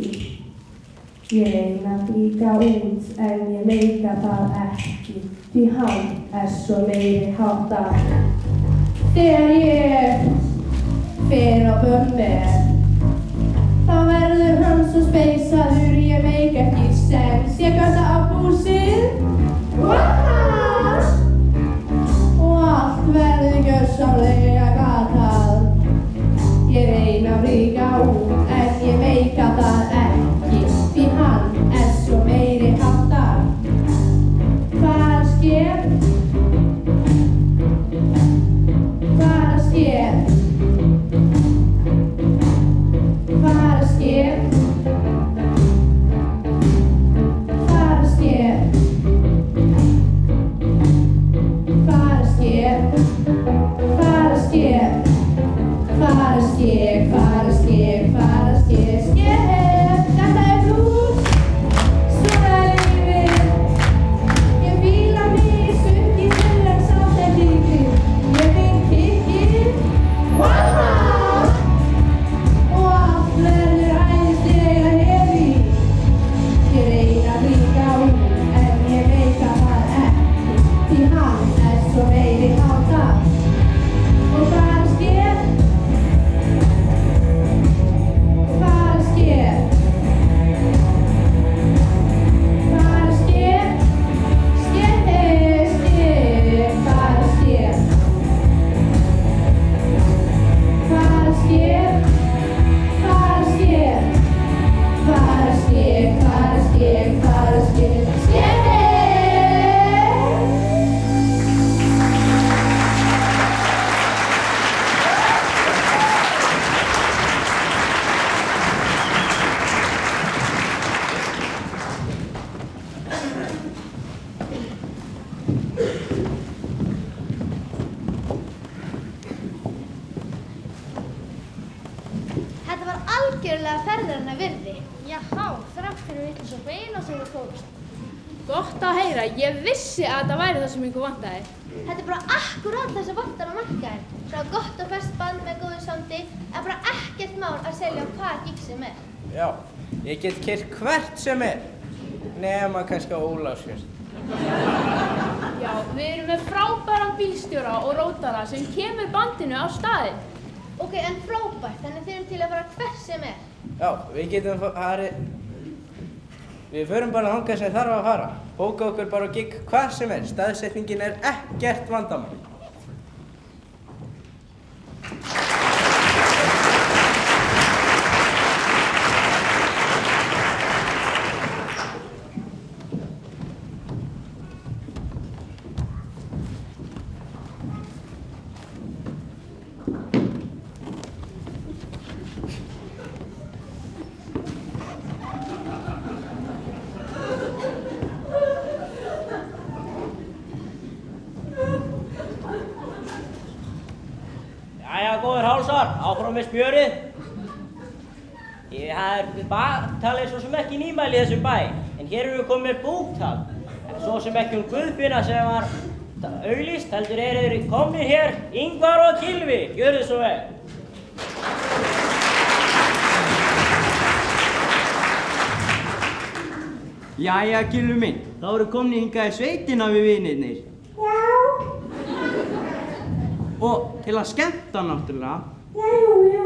Ég reyna að flíka út en ég leika það ekki, því hann er svo meiri háttar. Þegar ég fer á bömmir, þá verður hann svo speysaður, ég meik ekki sens. Ég gata á búsið og allt verður gjörsamlega gatað. Ég reyna að flíka út en ég meika það ekki, því hann er svo meiri háttar. Hvað sker? Hvað sker? Hvað sker? algjörlega ferðarinnar virði. Jáhá, þrátt fyrir vitlis og beina sem þú tókst. Gott að heyra, ég vissi að þetta væri það sem ykkur vantaði. Þetta bara akkúrat það sem vantar á markaðinn. Svo gott og ferskt band með góðu soundi er bara ekkert mál að selja hvað gigg sem er. Já, ég get keyrt hvert sem er, nema kannski á Ólafsfjörð. Já, við erum með frábæran bílstjóra og rótara sem kemur bandinu á staðinn. Ok, en frábært, þannig þið erum til að fara hvert sem er. Já, við getum farið, við förum bara þangað sem þarf að fara. Bóka okkur bara gigg hvað sem er, staðsetningin er ekkert vandamál. Áfram með smjörið. Það er baktalið svo sem ekki nýmæli í þessum bæ, en hér erum við komið með bóktal. Svo sem ekki Guðfinna sem var auglýst, heldur þeir komnir hér Ingvar og Gylfi. Gjörðu svo vel. Jæja, Gylfi minn, þá eru komnir hingað í sveitina við vinirnir. Já. Og til að skemmta náttúrulega. Já, jú.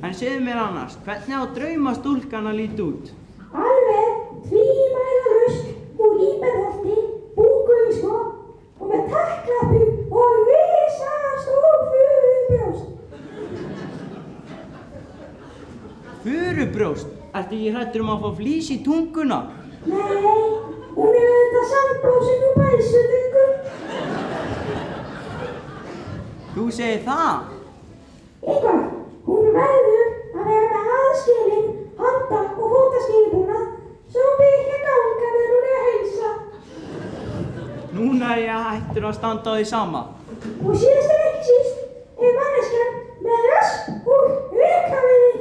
En segðu mér annars, hvernig á draumastúlkan að líta út? Alveg tvímælalaust úr Íberholti, búguísko og með takklappu og risastór furubrjóst. Furubrjóst? Ertu ekki hræddur að fá flís í tunguna? Nei, hún er auðvitað sandblósin og bæsudungur. Þú segir það? Ingvar, hún verður að vera með aðskilin, handa og fótaskýribúnað svo hún byrja ekki að ganga meðan hún er að heilsa. Núna er ég hættur að standa á því sama. Og síðast en ekki síst er manneskjan með rask úr rekaviði.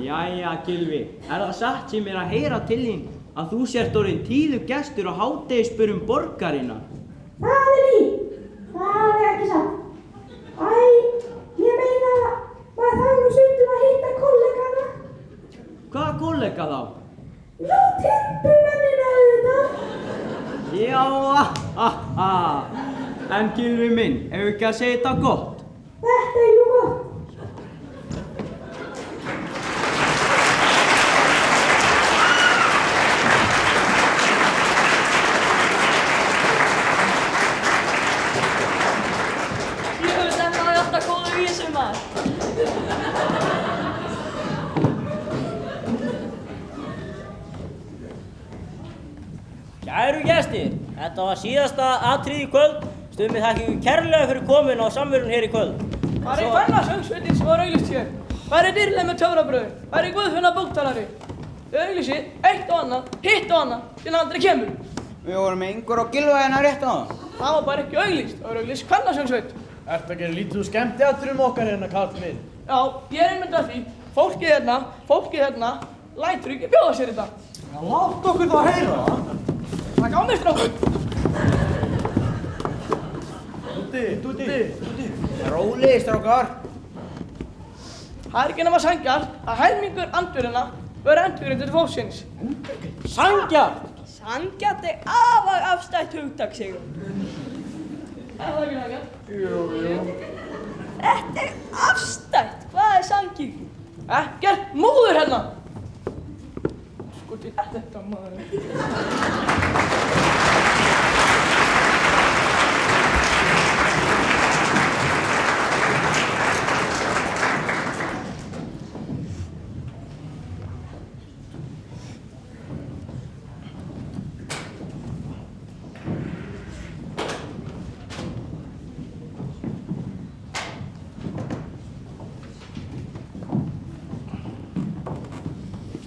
Jæja, Gylfi, er það satt sem er að heyra til þín að þú sért orðinn tíður gestur á hádegisbörum borgarinnar? Það er líf. Það er ekki satt. Æ, ég meina, maður þarf nú stundum að hitta kollegana. Hvaða kollega þá? Nú, timpumennina auðvitað. Já, En Gylfi minn, hefur ekki að segja þetta gott? Þetta er jú gott. Kæru gestir, þetta var síðasta atriði í kvöld. Stumið þakka ykkur kærlega fyrir komin á samverun hér í kvöld. Hvar er kvennasöngsveitin sem var auglýst hér? Hvar er Dýrleif með töfrabröðin? Hvar er Guðfinna bóktalari? Þau auglýsið eitt og annað, hitt og annað, til aldrei kemur. Við vorum með Ingvar og Gylfi hérna rétt á það. Það var bara ekki auglýst, það var auglýst kvennasöngsveit. Ertu að gera lítið úr skemmtiatriðum okkar hérna, Karl minn? Já, ég er einmitt af því. Fólkið hérna, lætur ekki bjóða sér þetta. Já, látt okkur þá að heyra það. Takk á mig, strákur. Dúti. Rólegir, strákar. Það er ekki nema sanngjarnt að helmingur andvirðina verður endurgreiddur til fólksins. Sanngjarnt? Sanngjarnt er afar afstætt hugtak, Sigur. Er það ekki sanngjarnt? Jú. Þetta er afstætt. Hvað er sanngirni? Ekkert múður hérna. Sko til þetta maður.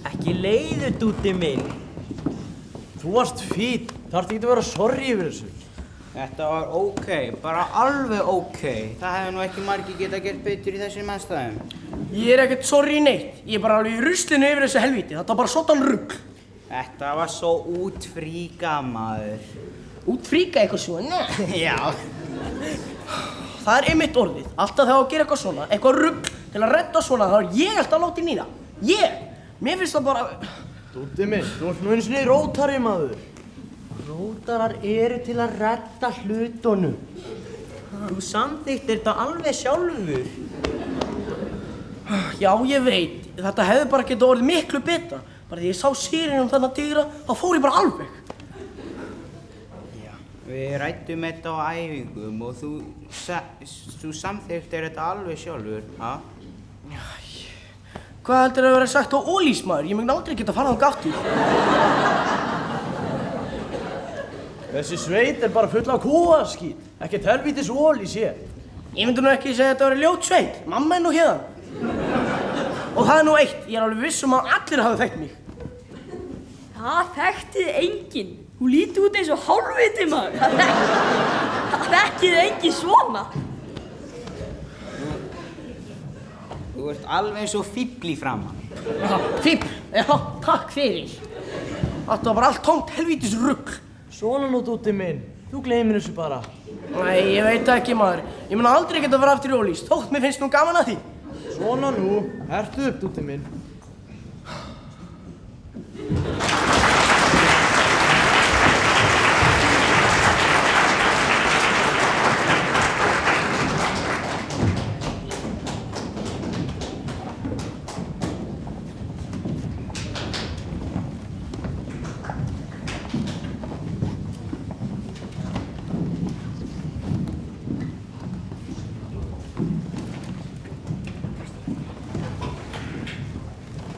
Ekki leiður, Dúti minn. Þú varst fínn. Þarftu ekki að vera sorry yfir þessu. Þetta var ok, bara alveg ok. Það hefði nú ekki margir getað gert betur í þessum aðstæðum. Ég er ekkert sorry neitt. Ég er bara alveg í ruslinu yfir þessu helvíti. Þetta var bara soddan rugl. Þetta var svo útfríka, maður. Útfríka eitthvað svona? Já. Það er einmitt orðið. Alltaf þegar að gera eitthvað svona, eitthvað rugl til að redda svona, þá er ég alltaf látið í það. Ég! Mér finnst það bara... Dúddi minn, þú ert nú einu sinni rótari, maður. Rótarar eru til að redda hlutunum. Þú samþykktir þetta alveg sjálfur. Já, ég veit. Þetta hefði bara getað orðið miklu betra. Bara því ég sá sýrinn þennan tigra, þá fór ég bara alveg. Já, við ræddum þetta á æfingum og þú samþykktir þetta alveg sjálfur, ha? Hvað heldur að vera sagt á ólís, maður? Ég megin aldrei geta farað á gaftur. Þessi sveit er bara full af kúaskít. Ekkert helvítis ólís hér. Ég myndi nú ekki segja að þetta væri ljót sveit. Mamma er nú héðan. Og það er nú eitt. Ég er alveg viss að allir hafi þekkt mig. Það þekktið enginn. Þú lítið út eins og hálfviti, maður. Það þekkið enginn svona. Þú ert alveg eins og fíbl í framan. Fíbl? Já, takk fyrir. Þetta var bara allt tómt helvítis rugl. Svona nú, Dúddi minn. Þú gleymir þessu bara. Nei, ég veit það ekki, maður. Ég mun aldrei geta að fara aftur í ólís. Þótt mér finnst nú gaman að því. Svona nú. Hertu upp, Dúddi minn.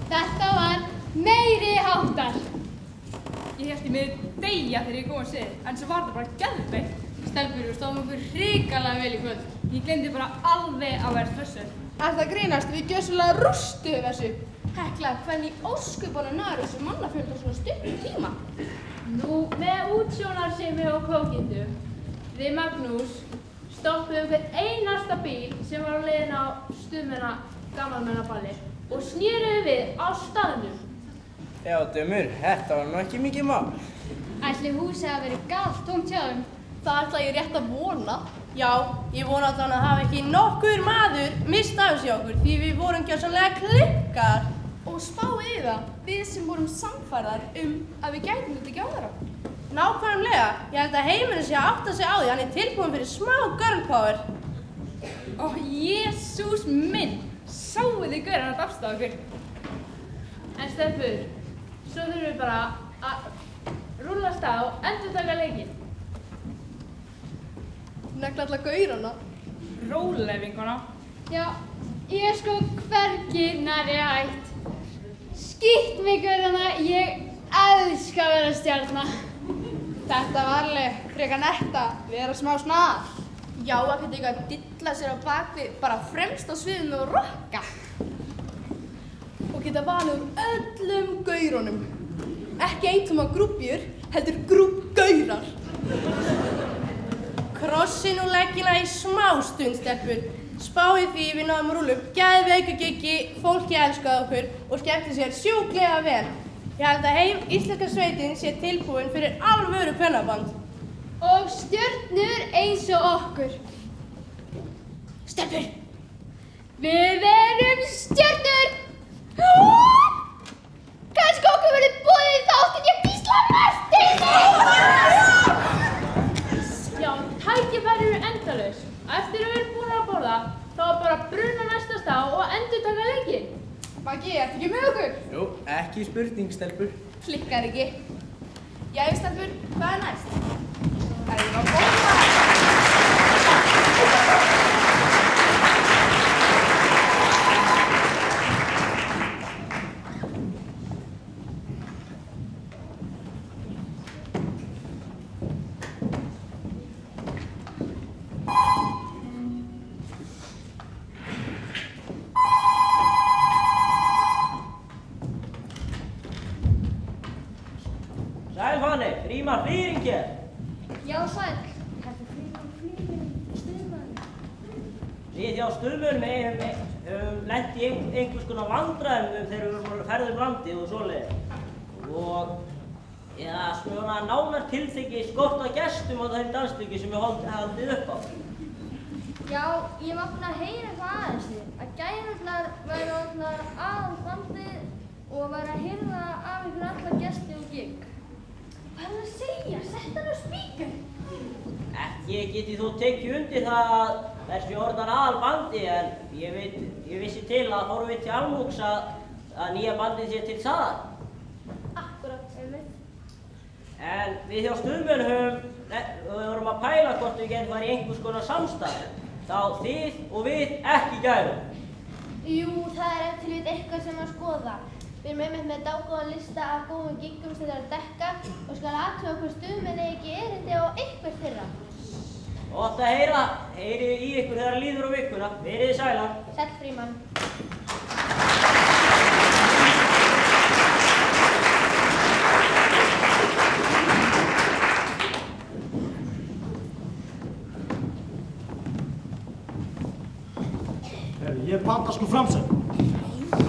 Þetta var meiri háttar. Ég hélt ég myndi deyja þegar ég kom að segja, en svo var það bara geðveikt. Stelpur, þú stóðum okkur hrikalega vel í kvöld. Ég glemdi bara alveg að vera stressur. Það grínast, við gjössulega rústuðum þessu. Hekla, hvernig óskupunum náður þessu mannafjölda svona stuttum tíma? Nú, með útsjónarsemi og kókindum, við Magnús stoppuðum hver einasta bíl sem var á leiðin á stuðmenna gamalmennaballi og snéruðum við á staðnum. Já, dömur, þetta var nú ekki mikið mál. Ætli húsið að vera galt tómt hjá þeim? Það ætla ég rétt að vona. Já, ég vona allan að hafa ekki nokkur maður mist af þessu okkur því við vorum gjörsamlega klikkar. Og spáið í það, við sem vorum samfærðar að við gætum þetta ekki á þeirra. Nákvæmlega, ég held að heimurinn sé að átta sig á því, hann er tilbúinn fyrir smá girl power. Ó, Jesús minn, sáuð þið gaurinn að dafsta okkur. En stelpur, svo þurfum við bara að rúllast á og endurtaka leikinn. Negla alla gaurana. Róleg, vinkona. Já, ég er sko hvergi nærri hætt. Skýtt mig gaurana, ég elska að vera stjarna. Þetta var alveg frekar netta, vera smá snar. Já, ekkert eitthvað að dilla sér á bakvið, bara fremst á sviðinu og rocka. Og geta valið öllum gaurunum. Ekki eintóma grúppjur, heldur grúppgaurar. Krossin og leggina í smá stund, stelpur. Spáið því við náðum að rúlla upp geðveiku giggi, fólki elskaði okkur og skemmti sér sjúklega vel. Ég held að íslenska sveitin sé tilbúin fyrir alvöru kvennaband. Og stjörnur eins og okkur. Stelpur! Við erum stjörnur! Kannski okkur verður boðið í þáttinn ég Gísla Marteins! Já, tækifæri eru endalaus. Eftir að við erum búin að borða, þá er bara að bruna næsta stað og endurtaka leikinn. Maggi, ertu ekki með okkur? Jú, ekki spurning, stelpur. Klikkar ekki. Jæja, stelpur, hvað er næst? Það er að borða! Sæl Fanny, Fríman Flýring hér. Já, sæl. Við hjá stuðmönnum höfum lent í einhvers konar vandræðum þegar við vorum að ferða landið og svoleiðis. Og svona nánar tiltekið skort á gestum á þeim dansleiki sem við haldið upp á. Já, ég var búinn að heyra eitthvað aðeins því að gærurnar væru orðnar aðalbandið og væru að hirða af ykkur alla gesti og gigg. Hvað er það að segja? Sett hann á spíkur! Ekki get ég þó tekið undir það að þessi orðnar aðalbandi en ég vissi til að forviti almúks að nýja bandið sé til staðar. Akkurat, einmitt. En við hjá stuðmönnum vorum að pæla hvort við getum farið í einhvers konar samstarf. Þá þið og við ekki gærum. Jú, það er ef til við eitthvað sem að skoða. Við erum einmitt með dágóðan lista af góðum giggum sem það er að dekka og skal athuga hvort stuðmenn eigi ekki erindi á eitthvað þeirra. Gott að heyra. Heyrið í ykkur þegar líður á vikuna. Verið sælar. Sæll Frímann. Ég panta sko framsæk.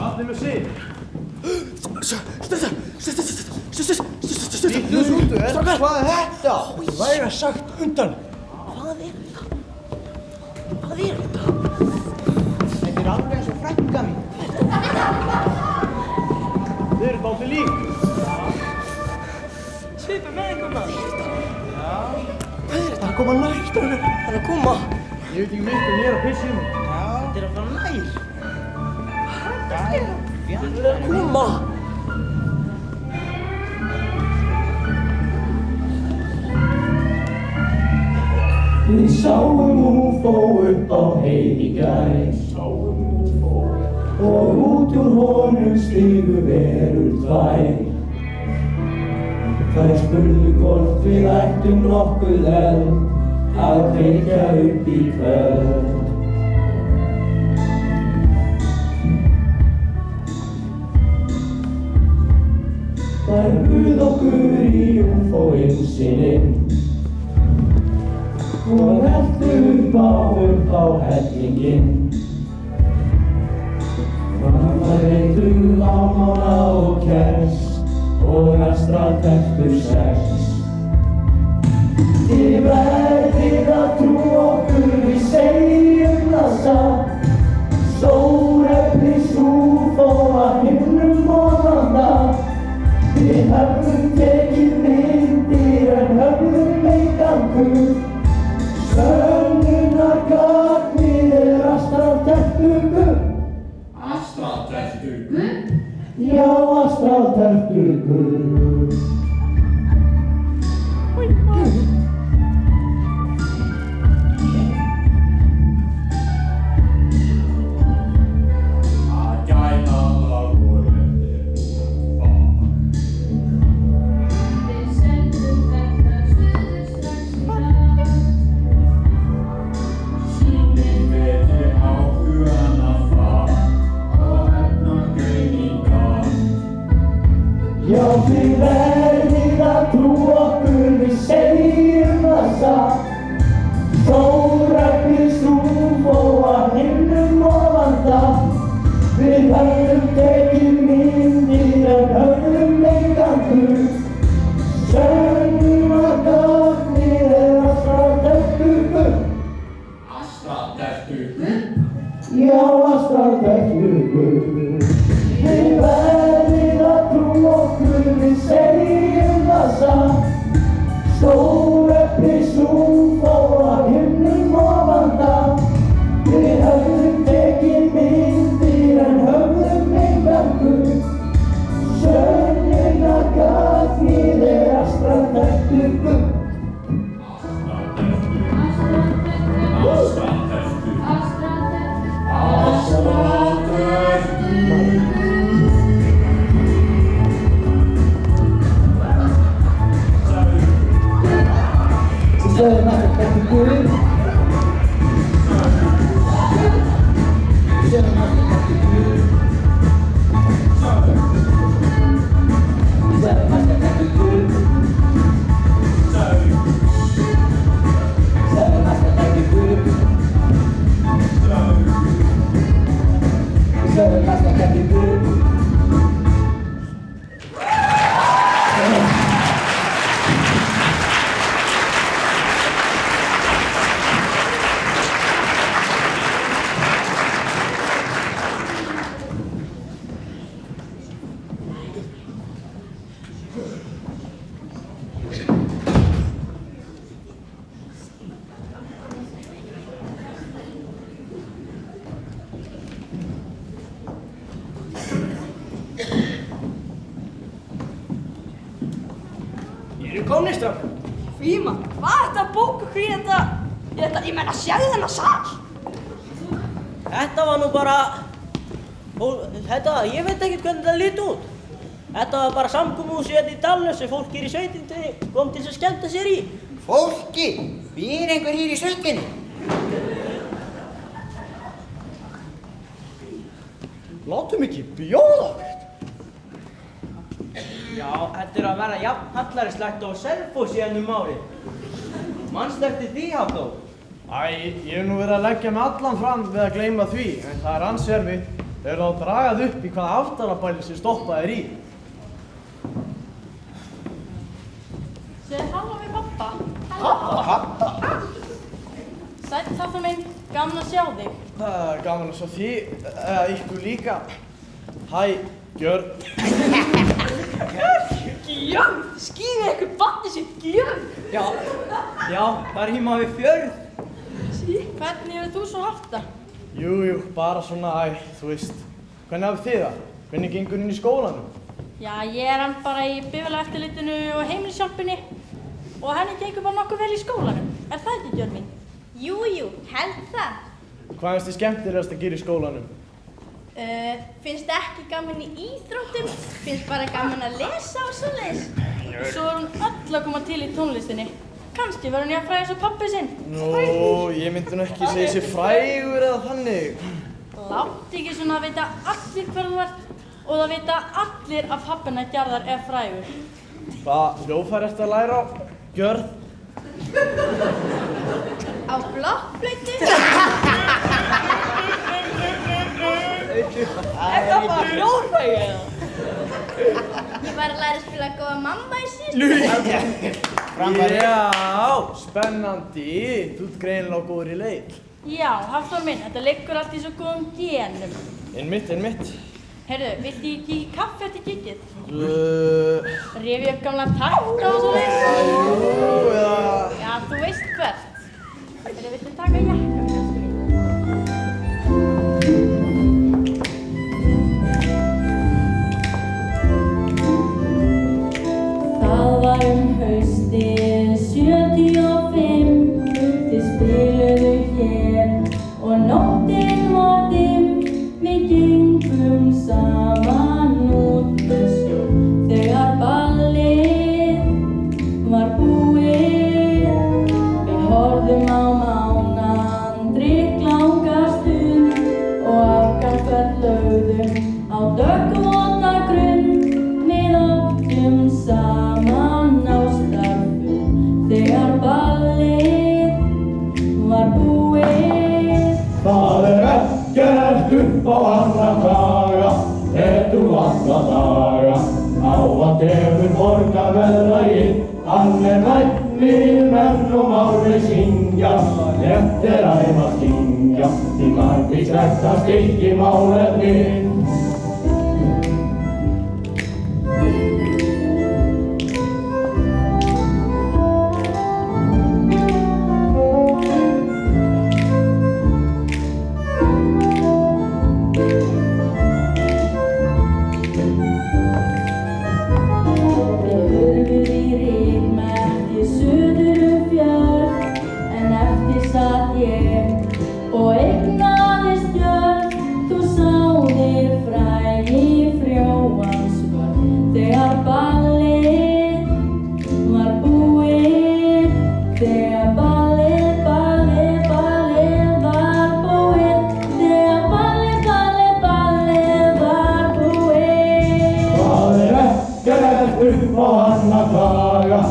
Allir með sig. Býttu sútu, hvað er þetta? Þú væri að sagt undan. Hvað er þetta? Hvað er þetta? Þetta er alveg eins og frænka mín. Þið eru dálítið lík. Svipur með einhvern maður. Já. Hvað er þetta? Það er að koma nær, strákar. Það er að koma. Ég veit ekki mitt en ég er að pissa í mig. Þetta er að fara nær. Hvað er þetta? Það er að koma. Við sáum UFO upp á heiði í gær. Og út úr honum stigu verur tvær. Þær spurðu hvort við ættum nokkuð eld að kveikja upp í kvöld. Þær buðu okkur í UFO-innsinin og helltu upp á hellinginn. Þar reyndu ámána og kers og astraltertur sex. Þið verðið að trú okkur, við segjum það satt. Stórefnis UFO að himnum vonanda. Við höfðum tekið myndir en höfðum engan kuð. Sönnunargagnið er astraltertur guð. Astraltertur guð? Já, astraltertur guð. Að gæta það voru bak. Við sendum þetta suður strax í dag. Sýnir betri áhugana þar og efnagreiningar. Já, þið verðið að trú okkur, við segjum það satt. Stórefnis UFO að himnum ofanda. Við höfðum tekið myndir en höfðum engan kuð. Sönnunargagnið er astraltertur guð. Astraltertur guð? Já, astraltertur guð. Þið verðið að trú okkur, við segjum það satt. Stórefnis UFO að himnum ofanda. Við höfðum tekið myndir en höfðum engan kuð. Sönnunargagnið er astraltertur guð. Komni strákar. Fríman, hvað er þetta að bóka okkur í þetta, ég meina sjáðu þennan sal? Þetta var nú bara, ég veit ekkert hvernig þetta lít út. Þetta var bara samkomuhús hérna í dalnum sem fólk hér í sveitinni kom til að skemmta sér í. Fólki, býr einhver hér í sveitinni? Látum ekki bjóða okkur. Já, þetta að vera jafn hallaríslegt á Selfossi ennum árið. Manstu eftir því, Hafþór? Æ, ég hef nú verið að leggja mig allan fram við að gleyma því, en það er hans erfitt. Þeir eru að dragað upp í hvaða aftanabæli sem stoppað er í. Segðu halló við pappa. Sæll Hafþór minn, gaman að sjá þig. Gaman að sjá því, ykkur líka. Hæ, Björn. Gjörn, skýði eitthvað barnið sér Gjörn. Já, það ríma við fjörð. Hvernig hefur þú svo haft það? Jú, bara svona, þú veist. Hvernig hafið þið það? Hvernig gengur inn í skólanum? Já, ég er hann bara í bifvélaeftirlitinu og heimilishjálpunni og henni gengur bara nokkuð vel í skólanum. Er það ekki, Gjörn mín? Jú, held það. Hvað finnst þið skemmtilegast að gera í skólanum? Finnst ekki gaman í íþróttum, finnst bara gaman að lesa og svoleiðis. Svo er hún öll að koma til í tónlistinni. Kannski verður hún jafn fræg eins og pabbi sinn. Ég myndi nú ekki segja sér frægur eða þannig. Láttu ekki svona að vita allir hver þú ert og það vita allir að pappina Gerðar er frægur. Hvað hljóðfæri ertu að læra á, Gjörn? Á blokkflautu. Er það bara hljóðfæri eða? Ég var að læra að spila góða mamma í síðan. Já, spennandi. Þú ert greinilega góður í leik. Já, Hafþór minn, þetta liggur allt í svo góðum genum. Einmitt. Heyrðu, viltu ekki kaffi eftir giggið? Rifja upp gamla takta og svoleiðis? Já, þú veist hvert. Heyrðu, viltu taka jakka mér? Það var haustið 75, þið spiluðu hér og nóttin var dimm, við gengum saman út í sjó. Þegar ballið var búið, við horfðum á mánan, drykklanga stund og afgangverð lögðum á döggvota grunn. Við áttum saman á starfum þegar ballið var búið. Það er ekkert upp á annan daga, þú alla daga. Ávallt hefur borgarveðraginn, hann er vænni menn og máli syngja. Létt er æfa stingja, því margvíslegt að styrki málefnin. Og eignaðist jörð, þú sáðir frægi frjóans vörn. Þegar ballið var búið, þegar ballið var búið, þegar ballið var búið. Það er ekkert upp á annan daga,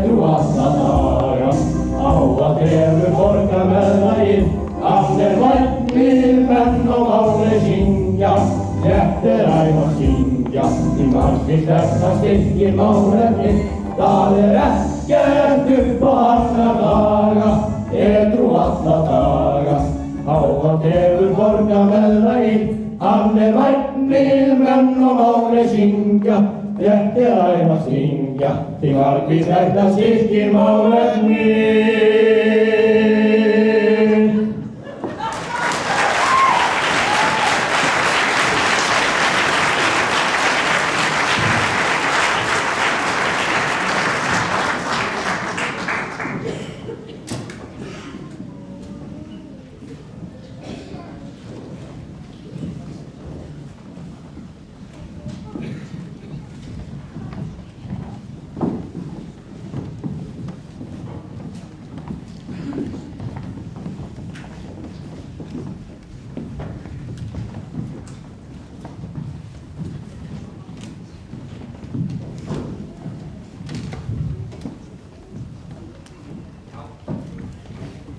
þú alla daga. Ávallt hefur borgarveðraginn, hann er vænni menn og máli syngja. Létt er æfa stingja, því margvíslegt að styrki málefnin. Það er ekkert upp á annan daga, þú alla daga. Ávallt hefur borgarveðraginn, hann er vænni menn og máli syngja. Létt er æfa stingja, því margvíslegt að styrki málefnin.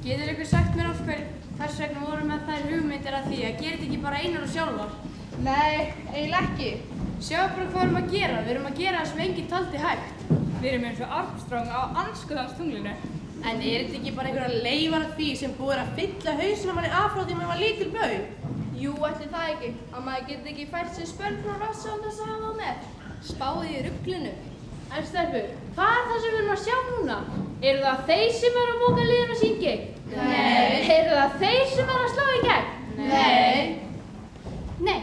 Getur ykkur sagt mér hvers vegna voru með þær hugmyndir að því að gera þetta ekki bara einar og sjálfar? Nei, eiginlega ekki. Sjáu bara hvað við erum að gera. Við erum að gera það sem enginn taldi hægt. Við erum eins og Armstrong á andskotans tunglinu. En er þetta ekki bara einhverja leifar af því sem búið að fylla hausinn á manni af frá því maður var lítil baug? Jú, ætli það ekki. Að maður geti ekki fært sér spönn frá rassa og þess að hafa á með. Spáði í ruglinu. En stelpur, hvað er það sem við erum að sjá núna? Eru það þeir sem eru að móka liðina sín gegn? Nei. Eru það þeir sem eru að slá í gegn? Nei,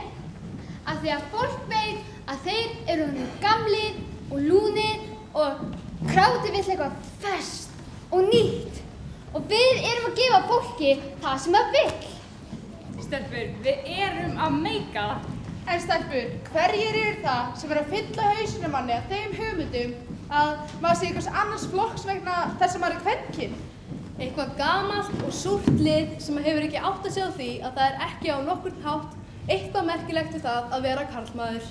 af því að fólk veit að þeir eru gamlir og lúnir og krátið vill eitthvað ferskt og nýtt og við erum að gefa fólki það sem það vill. Stelpur, við erum að meika það. En stelpur, hverjir eru það sem eru að fylla hausinn á manni að þeim hugmyndum að maður sé einhvers annars flokks vegna þess að maður er kvenkyn? Eitthvað gamalt og súrt lið sem hefur ekki átt að segja á því að það er ekki á nokkurn hátt eitthvað merkilegt við það að vera karlmaður.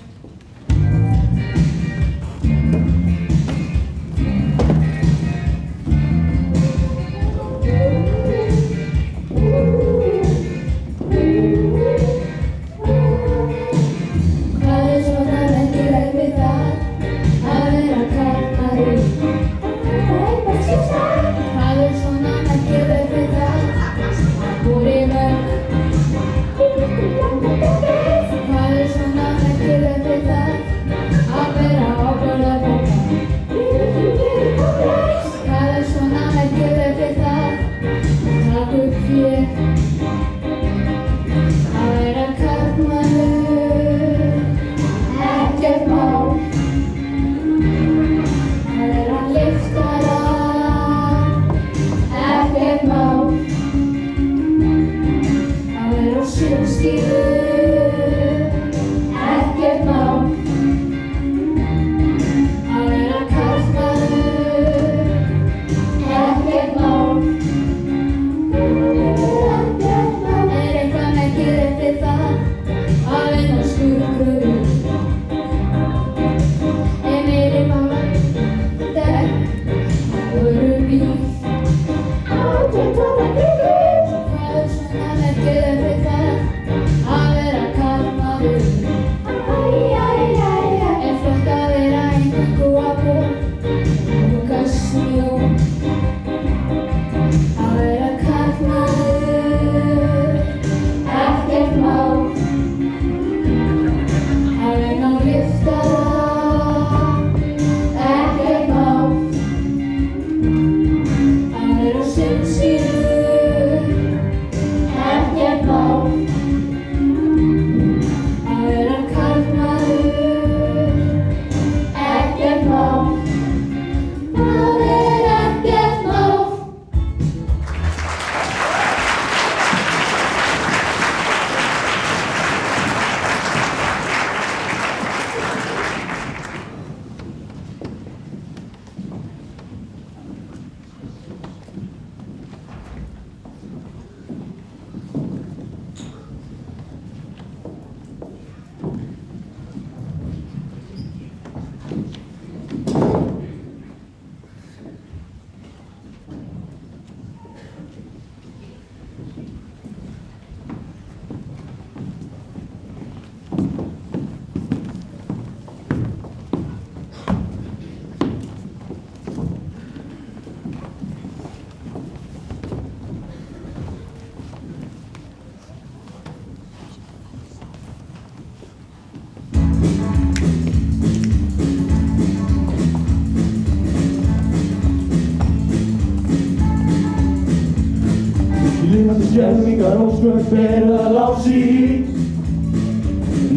Skelfingar og skömm verið að lási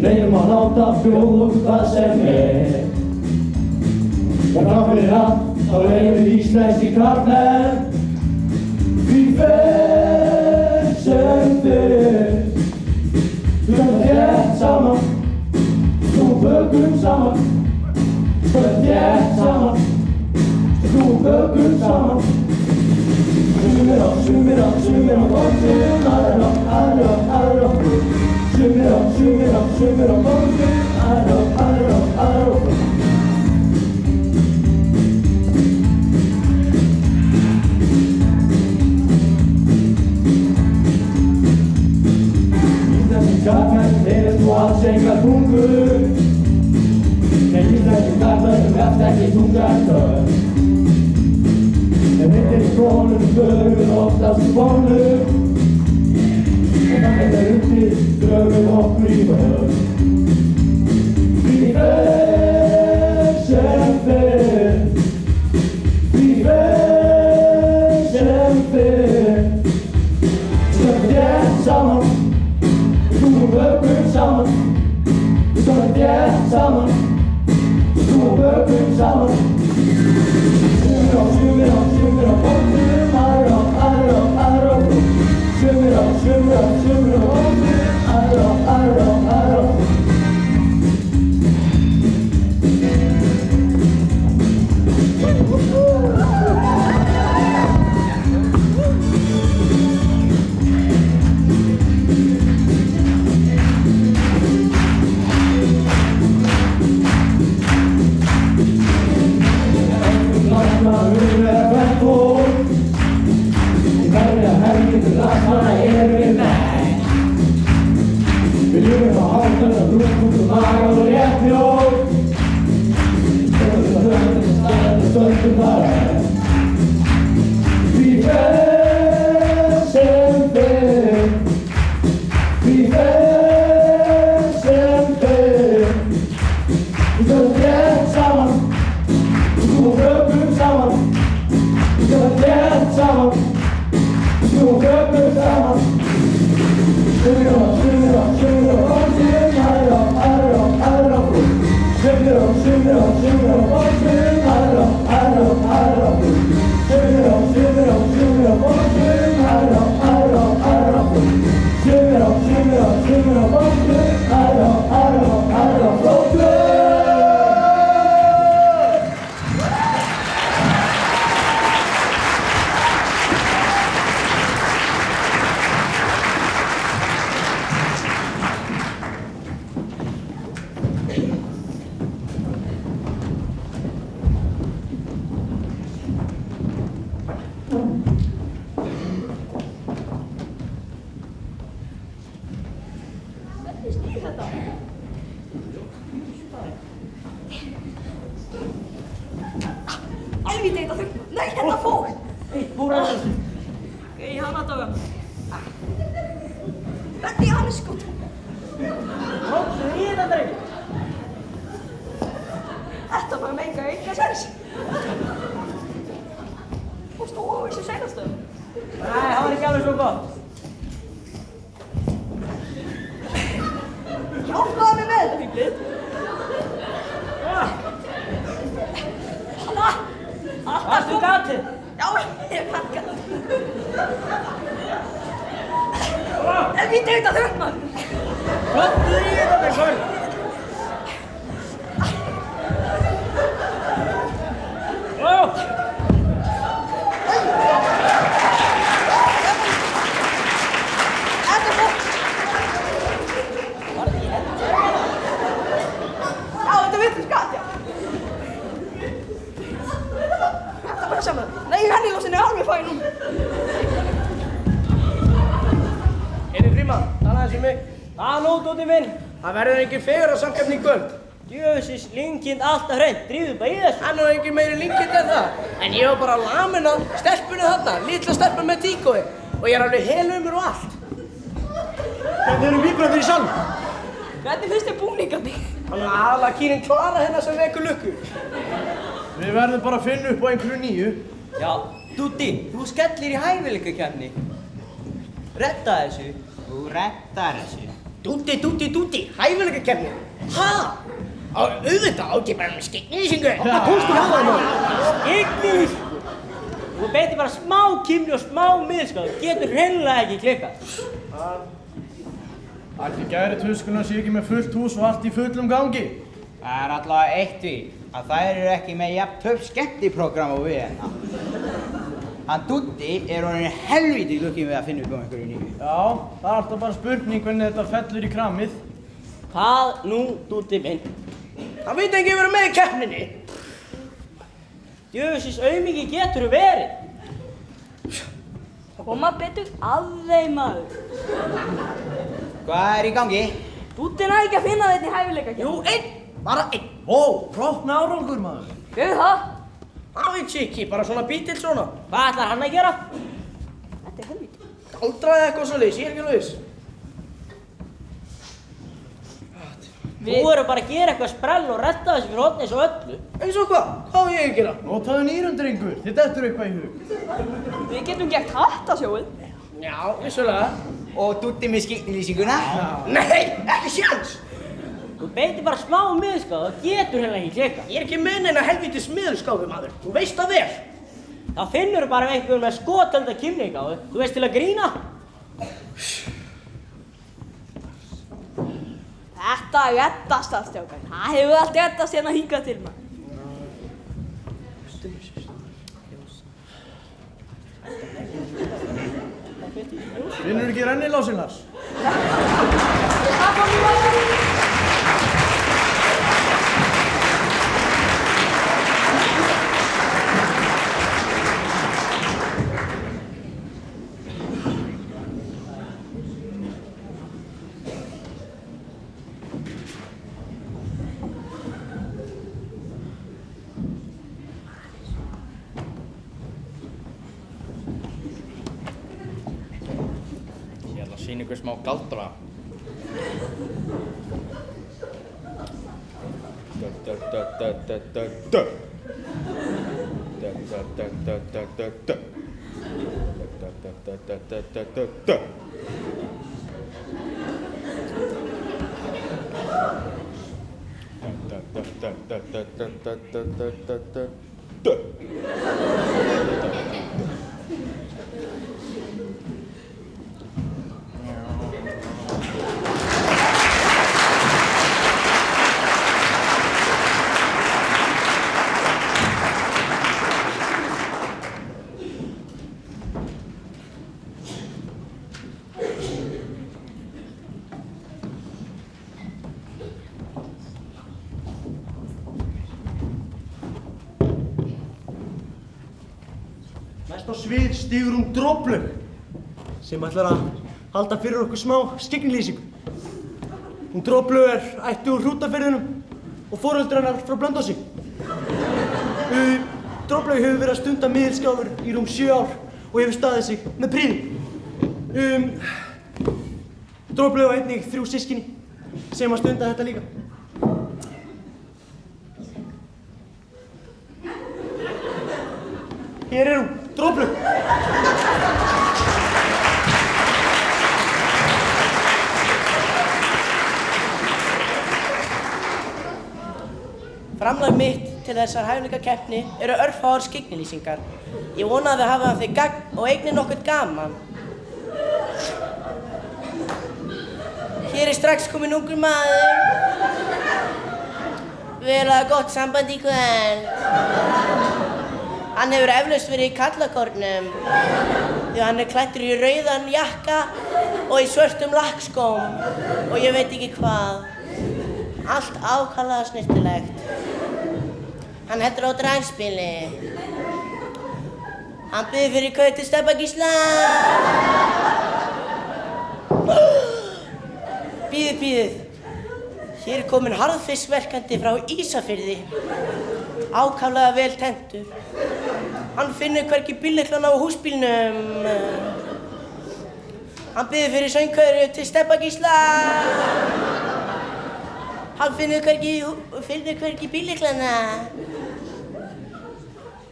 Neinum að láta bjóða hvað sem er Fram fyrir allt þá erum við íslenski karlmenn Því fer sem fyrir Við erum þétt saman Þú bökum saman Við erum þétt saman Þú bökum saman Sumir á bóksum, aðrir á Sumir á bóksum, aðrir á alls enga tungu. Nei, íslenski karlmönnum eftir ekki tungatör. En hittir konum förum oftast í bónum. En þannig uppi drögum okkur í för. Því fer sem fer. Því fer sem fer. Stöndum þétt saman. Snúum bökum saman. Stöndum þétt saman. Snúum bökum saman. Sumir á bókum, aðrir á brú. Sumir á bókum, aðrir á brú. Við lifum á hálfdan og brúkum út maga og rétt mjók. Stöndum bara enn. Því fer sem fer. Því fer sem fer. Við stöndum þétt saman. Við snúum bökum saman. Við stöndum þétt saman. Við snúum bökum saman. Sumir á bókum, aðrir á brú. Sumir á bókum, aðrir á brú. Sumir á bókum, aðrir á brú. Sumir á bókum, aðrir á brú. Helvítið þetta þau. Nei, þetta fólk. Búrarður. Ég hana daga. Þetta er hann skot. Róttu í þetta dreng. Þetta var meika enga sens. Þú stóð á þessu senastu. Nei, það var ekki alveg svo gott. Hjálpaðu mér með þetta fíblið. Varstu gatið? Já, ég var gatið. Helvítið þetta þau maður. Róttu í þetta dreng. Nei, hennilósin er alveg fæn núna. Heyrðu Frímann, talaðu þessi mig. Það nú, Dúti minn. Það verður engin fegurðarsamkeppni í kvöld. Djöfisins linkind alltaf hreint. Drífðu bara í þessu. Það er nú engin meiri linkind en það. En ég var bara að lamina stelpunni þarna, litla stelpun með tíkói. Og ég er alveg helumur og allt. Hvernig eru víbrandi í salnum? Hvernig finnst þér búningarnir? Hann er aðalega kýrin Klara hérna sem vekur lukku. Við verðum bara að finna upp á einhverju nýju. Já, Dúti, þú skellir í hæfileikakeppni. Redda þessu. Þú reddar þessu. Dúti, hæfileikakeppni. Ha? Auðvitað á ekki bara með skegglýsingu. Það komstu hjá það maður. Skegglýsingu? Þú beitir bara smá kímni og smá miðskáð. Þú getur hreinlega ekki klikkað. Ætli gæri tuskuna sé ekki með fullt hús og allt í fullum gangi. Það er allavega eitt við, að þær eru ekki með jafn töff skemmtiprogram á við hérna. Hann Dúddi er honum helvítið lukkið við að finna upp á einhverju nýju. Já, það er alltaf bara spurning hvernig þetta fellur í kramið. Hvað nú, Dúddi minn? Það veit ekki verið með í keppninni. Djöfisins aumingi getur þú verið. Koma betur að þeim maður. Hvað er í gangi? Þú Dúddi næ ekki að finna þetta í hæfileika Jú, einn! Bara einn! Ó, flókna árangur, maður. Hver er það? Það veit ég ekki, bara svona bítill svona. Hvað ætlar hann að gera? Þetta er helvítið. Galdraði eitthvað svoleiðis, ég er ekki alveg viss. Þú eru bara að gera eitthvað sprell og retta þessu fyrir hotni eins og öllu. Eins og hvað? Hvað á ég að gera? Notaðu nýrun, drengur. Þið dettur eitthvað í hug. Við getum gert hattasjóið. Já, vissulega. Og Dúddi með skiknilýsinguna? Nei, ekki sjans! Þú beitir bara smá miðskáð og getur hérna ekki klika. Ég er ekki með neina helvítis miðskáfi, maður. Þú veist það vel. Það finnur bara einhvern með skotölda kynningáðu. Þú veist til að grína. Þetta reddast allt, stjákar. Það hefur allt reddast hérna hingað til maður. Finnur ekki rennilásinn, Lars? Sýn ykkur smá galdra. Næst á svið stígur hún Droplaug sem ætlar að halda fyrir okkur smá skiknilýsingu. Hún Droplaug er ættuð úr Hrútafirðinum og foreldrar hennar frá Blönduósi. Droplaug hefur verið að stunda miðilskáfur í rúm 7 ár og hefur staðið sig með prýði. Droplaug á einnig 3 systkini sem að stunda þetta líka. Hér er hún, Droplaug. Framlag mitt til þessar hæfileikakeppni eru örfáar skiknilýsingar. Ég vona að þið hafi af því gagn og eignið nokkuð gaman. Hér er strax kominn ungur maður. Við erum að gott samband í kvöld. Hann hefur eflaust verið í kallakórnum því hann er klæddur í rauðan jakka og í svörtum lakkskóm og ég veit ekki hvað. Allt ákaflega snyrtilegt. Hann heldur á dragspili. Hann biður fyrir kaup til Stebba Gísla. Bíðið. Hér er kominn harðfiskverkandi frá Ísafirði. Ákaflega vel tenntur. Hann finnur hvergi bíllyklana á húsbílnum. Hann biður fyrir söngkauðru til Stebba Gísla. Hann finnur hvergi bíllyklana.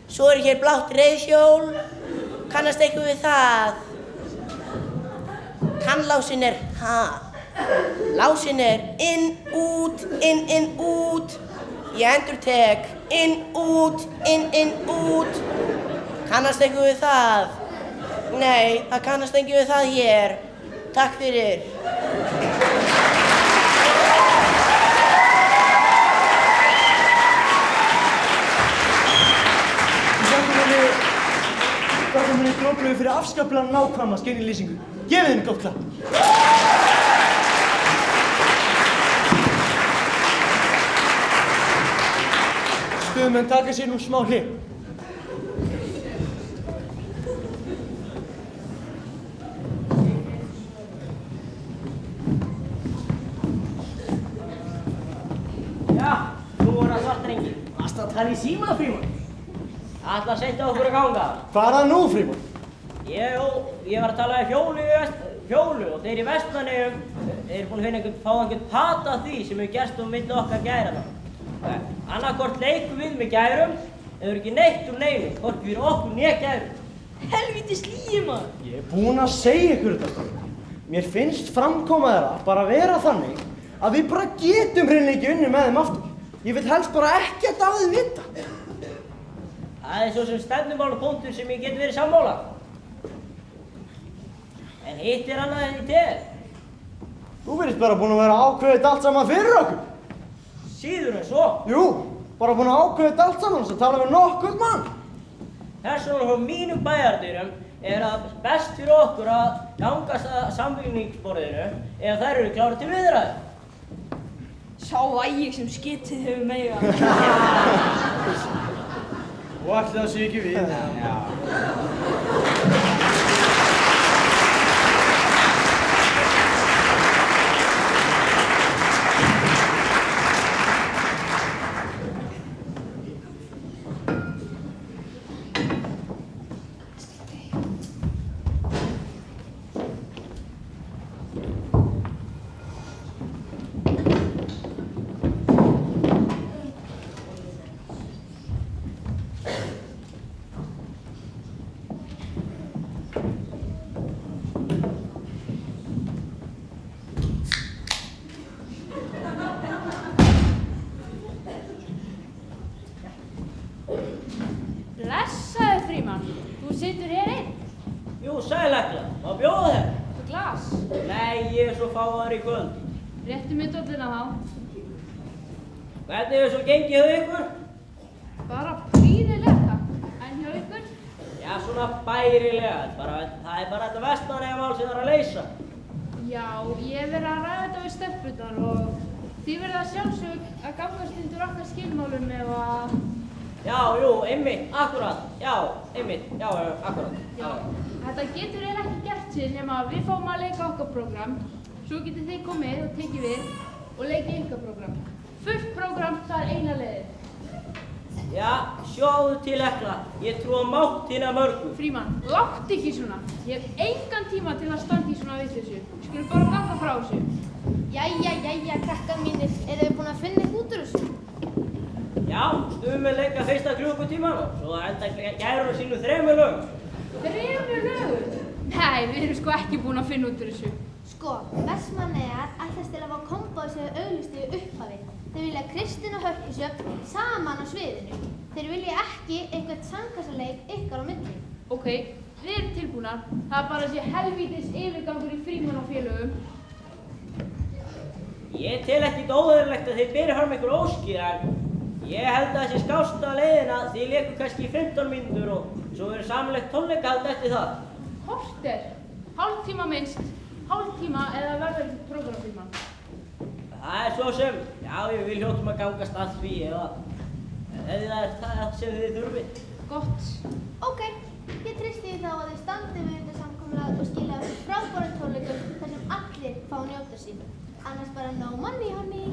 Svo er hér blátt reiðhjól. Kannast eitthvað við það? Kannlásinn er Lásinn er inn, út, inn, út. Ég endurtek. Inn, út. Kannast eitthvað við það? Nei, það kannast ekki við það hér. Takk fyrir. Þakka mér Droplaug fyrir afskaplega nákvæma skiknilýsingu. Gefið henni gott klapp. Stuðmenn taka sér nú smá hlið. tala í síma, Frímann. Ætla að setja okkur að ganga. Hvað er það nú, Frímann? Ég var að tala í Fjólu og þeir í Vestmannaeyjum eru búin að fá einhvern pata af því sem hefur gerst milli okkar gæranna. Annarkvort leikum við með gærum, en það eru ekki neitt úr neinu, hvorki fyrir okkur né gærum. Helvítis lygi, maður. Ég er búinn að segja ykkur þetta. Mér finnst framkoma þeirra bara vera þannig að við bara getum hreinlega ekki unnið með þeim aftur. Ég vil helst bara ekkert af þeim vita. Það er svo sem stefnumálapunktur sem ég get verið sammála. En hitt er annað en í tel. Þú virðist bara búinn að vera ákveðið allt saman fyrir okkur. Síður en svo? Jú, bara búinn að ákveðið allt saman og tala við nokkurn mann. Persónan frá mínum bæjardyrum er að best fyrir okkur að gangast að samfélgningsborðinu ef þær eru klárar til viðræðu. Sá vægir sem skitið hefur meiga. Og ætli það sé ekki við. Blessaður, Frímann. Þú situr hér einn. Jú, sæl Egla. Má bjóða þér? Þú glas? Nei, ég er svo fáaður í kvöld. Réttu mig dolluna þá. Hvernig hefur svo gengið hjá ykkur? Bara prýðilega, takk. En hjá ykkur? Já, svona bærilega. Það er bara þetta Vestmannaeyjamál sem það er að leysa. Já, ég hef verið að ræða þetta við stelpurnar og þið verið að sjálfsög að gangast undir okkar skilmálum ef að... Já, jú, einmitt, akkurat. Já, einmitt, já, akkurat. Já, þetta getur eiginlega ekki gert sér nema að við fáum að leika okkar prógram, svo getur þið komið og tekið við og leikið ykkar prógram. Fullt prógram, það er eina leiðin. Já, sjáðu til Egla. Ég trú á mátt þína mörgu. Frímann, látt ekki svona. Ég hef engan tíma til að standa í svona vitleysu. Skulum bara ganga frá þessu. Jæja, krakkar mínir, eru þið búin að finna eitthvað út úr þessu? Já, stundum við leika fyrsta klukkutíman og svo enda gærur sínu 3 lögum. 3 lögum? Nei, við erum sko ekki búin að finna út úr þessu. Sko, Vestmannaeyjar ætlast til að fá kompáð sem þau auglýstu í upphafi. Þeir vilja Kristín og Hörpusjöfn saman á sviðinu. Þeir vilja ekki einhvern sangkassaleik ykkar á milli. Ok, við erum tilbúnar. Það er bara þessi helvítis yfirgangur í Frímann og félögum. Ég tel ekkert óeðlilegt að þeir beri fram einhver óskir, en ég held að þessi skásta leiðina þið leikum kannski í 15 mínútur og svo verður samlegt tónleikahald eftir það. Korter, hálftíma minnst, hálftíma eða verður þetta prógramtíma? Það er svo sem, já, við hljótum að gangast að því eða það er það sem þið þurfið. Gott. Ok, ég treysti því þá að þið standið við þetta samkomulag og skilja þessu frábærum tónleikum þar sem allir fá að njóta sín. Annars bara no money, honey.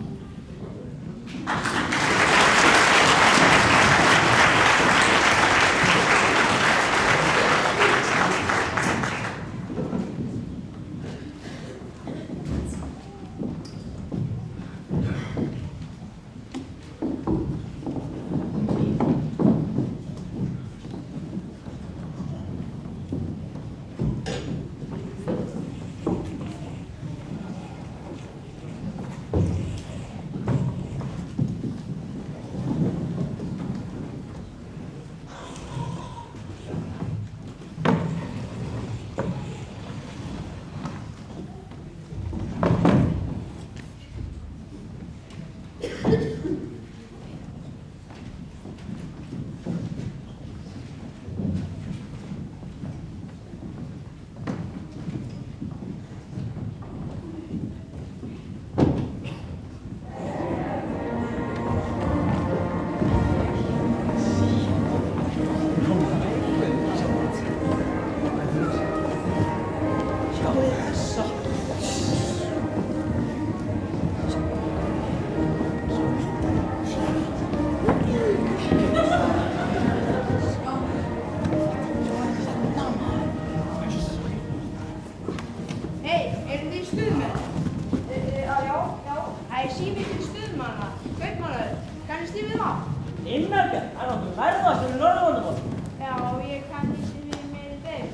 Innargerð? Hann áttu lærðastur í Norðurlandabók. Já, ég kann ekki við meiri þeim.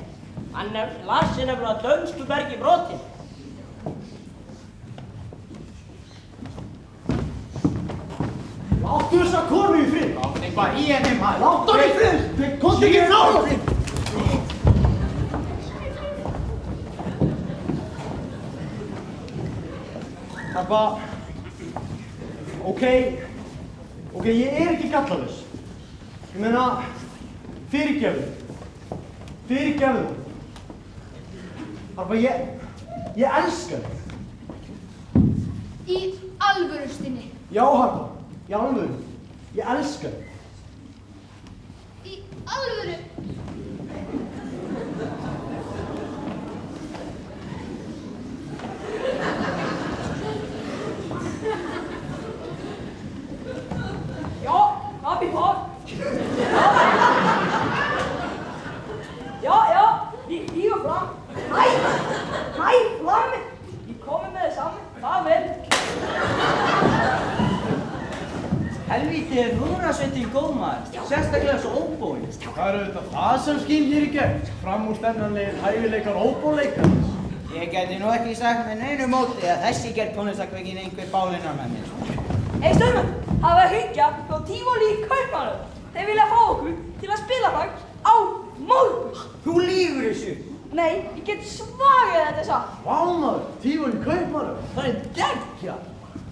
Lars er nefnilega dönsku bergi brotinn. Láttu þessa konu í frið! Láttu eitthvað í henni maður! Láttu hann í frið! Komdu ekki nála þig! Harpa, ok, ég er ekki gallalaus. Ég meina, fyrirgefðu. Harpa, ég elska þig. Í alvörustinni. Já, Harpa, í alvöru. Ég elska þig. Í alvöru. Ja, Papi far. Ja, vi går fram. Nei, fram. Vi kommer med det samme. Farvel. Helvíti er húnrasveitin góð maður, sérstaklega svo óbói. Það eru auðvitað það sem skín hér í gegn, framúrstefnanlegir hæfileikar óbóleikar. Ég geti nú ekki sagt með neinu móti að þessi gerð tónlistarkveikin einhver bálinnar með mér. Hey, stöðmenn, það var hringja frá Tívolí í Kaupmannahöfn. Þeir vilja fá okkur til að spila það á morgun. Þú lýgur þessu. Nei, ég get svarið þetta er satt. Vá maður, Tívolí í Kaupmannahöfn, það er geggjað.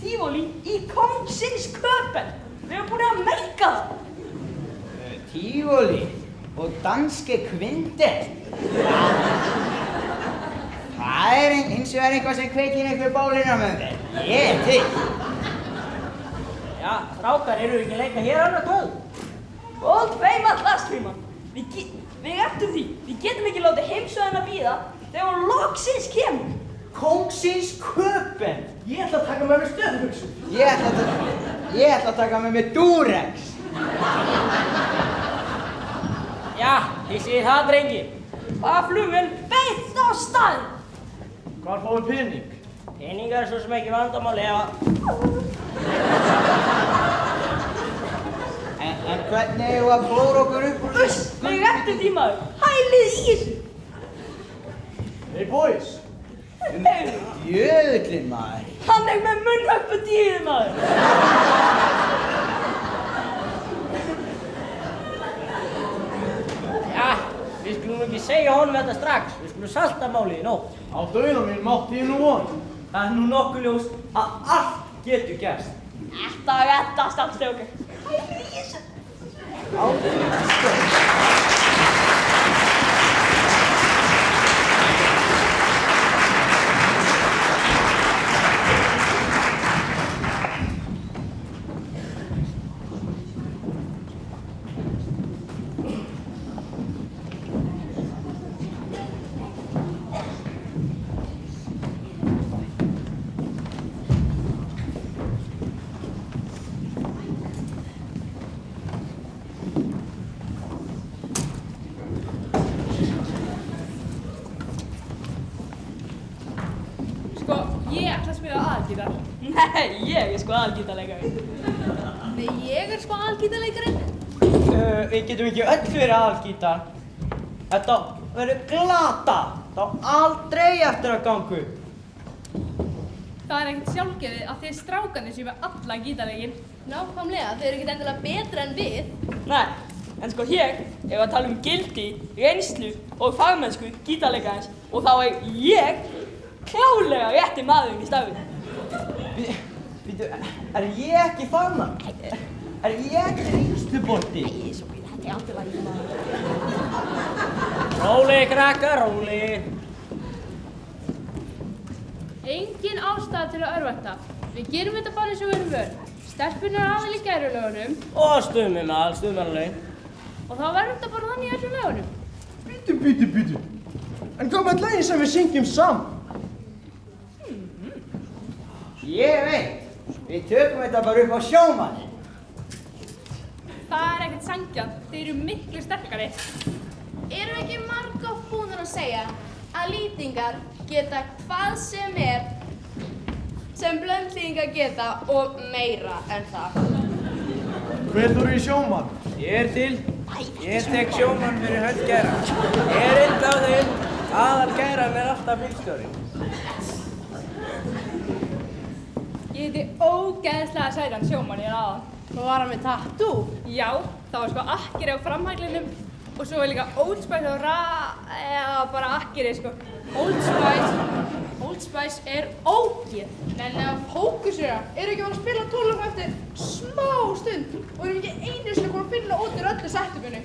Tívolí í Kongsins Köpen. Við erum búin að meika það. Tívolí og danske kvindel. Það er hins vegar eitthvað sem kveikir einhver bálinnar með mér. Ég er til. Já, strákar, eru ekki að leika hér annað kvöld? Góð feimall lastfríman. Við eftir því. Við getum ekki látið heimsöðina bíða þegar hún loksins kemur. Kongsins Köpen. Ég ætla að taka með mér stöðubuxur. Ég ætla að taka með mér Durex. Já, þið séð það, drengi. Bara flugvél beint á staðinn. Hvar fáum við pening? Peningar er svo sem ekki vandamáli ef að... En hvernig eigum við að klóra okkur upp úr þessu? Við rettum því maður. Hælið í þessu. Hey boys. Jöðlinn maður. Hann er með munnhögg på dýrið maður. Já, við skulum ekki segja honum þetta strax. Við skulum salta málið í nótt. Á dauðan minn mátti ég nú von. Það er nú nokkuð ljóst að allt getur gerst. Þetta reddast allt stjókar. Hælið í þessu. Ég ætla að spila aðalgítar. Nei, ég er sko aðalgítarleikarinn. Nei, ég er sko aðalgítarleikarinn. Við getum ekki öll fyrir aðalgítar. Þetta verður glata. Það á aldrei eftir að ganga upp. Það er ekkert sjálfgefið að þið strákarnir séu með alla gítarleikinn. Nákvæmlega, þeir eru ekkert endilega betra en við. Nei, en sko hér ef að tala gildi, reynslu og fagmennsku gítarleikarins og þá er ég klárlega rétti maðurinn í starfið. Býtu, er ég ekki fagmann? Er ég ekki reynslubolti? Nei, svo þetta er alltaf lægið maður. Róli, krakkar, róli. Engin ástæða til að örvænta. Við gerum þetta bara eins og við erum vön. Stelpurnar aðal í gærulögunum. Og stummi með all stummarlaun. Og þá verður þetta bara þannig í þessum lögunum. Býtu. En hvað með lagin sem við syngjum saman? Ég veit. Við tökum þetta bara upp á sjómann. Það er ekkert sanngjarnt. Þeir eru miklu sterkari. Erum við ekki margótt búnir að segja að lýtingar geta hvað sem er sem blöndlýtingar geta og meira en það? Hver þú í sjómann? Ég til. Ég tek sjómann fyrir hönd gæra. Ég reynd á þeim. Aðal gæran alltaf bílstjórinn. Ég heiti ógeðslega sætan sjómann áðan. Hvað var hann með tattoo? Já, það var sko akkeri á framhæglinum og svo var líka Old Spice eða bara akkeri sko. Old Spice er ógeð. Nenni að fókusera. Eru ekki að spila tólum eftir smá stund og erum ekki einu sinni að finna út úr öllu setupinu.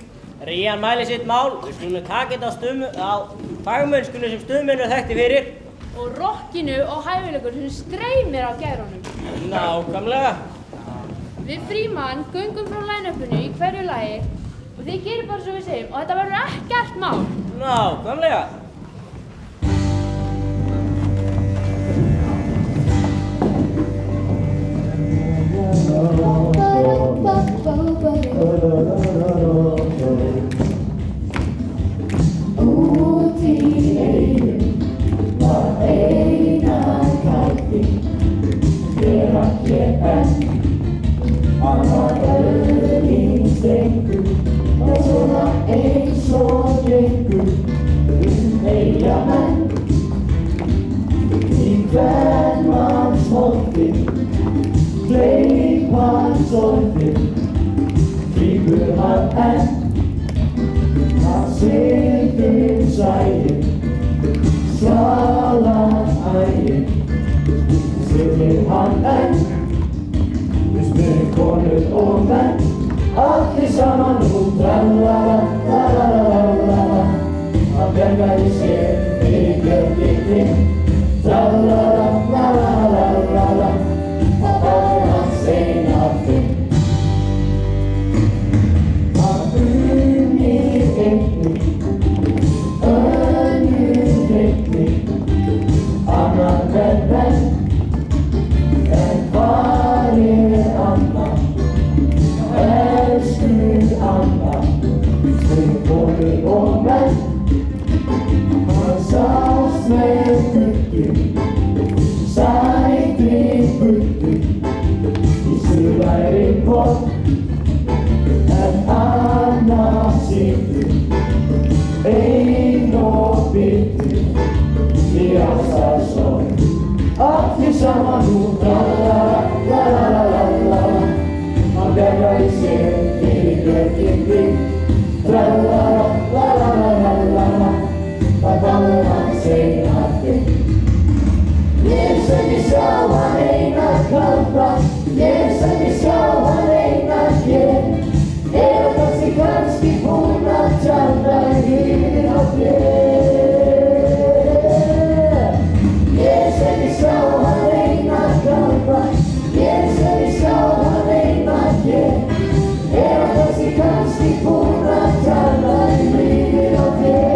Rían mæli sitt mál. Við skulum taka þetta á fagmennskunni sem stuðmennu þekkti fyrir. Og rockinu og hæfileikur sem streymir á gærunum. Nákvæmlega. Við Frímann göngum frá line-upinu í hverju lagi og þið gerir bara svo við segjum og þetta verður ekkert mál. Nákvæmlega. Út í eyjum var einar kaldi, ég var hér enn. Hann var öðlingsdrengur og svona eins og drengur eyjamenn. Í kvenmannsholti kleip hann svolítið, grípur hann enn. Hann situr sæinn, svalan æginn, situr hann enn. Við spyrum konur og menn, allir saman út, tralala, lalalala. Hann bjargaði sér fyrir björginni, tralala, lalalala. Og báði hans eina finn. Hann unnið einnig, önnur einnig, annar venn. En hvar Anna, elsku Anna, spyr konur og menn. Hann sást með guttum, sætri guttum, í suðlæri pott. En Anna situr, ein og bitur, í ástarsorg. Allir saman út, la-la-la-la-la-la. Hann bjargaði sér fyrir björginni, la-la-la-la-la-la-la. Það báði hans eina finn. Ég segi sjá hann eina kalda, ég segi sjá hann eina hér. Þessi kannski búinn að tjalda yfir á þér. Ég segi sjá hann eina kalda, ég segi sjá hann eina hér. Þessi kannski búinn að tjalda yfir á þér.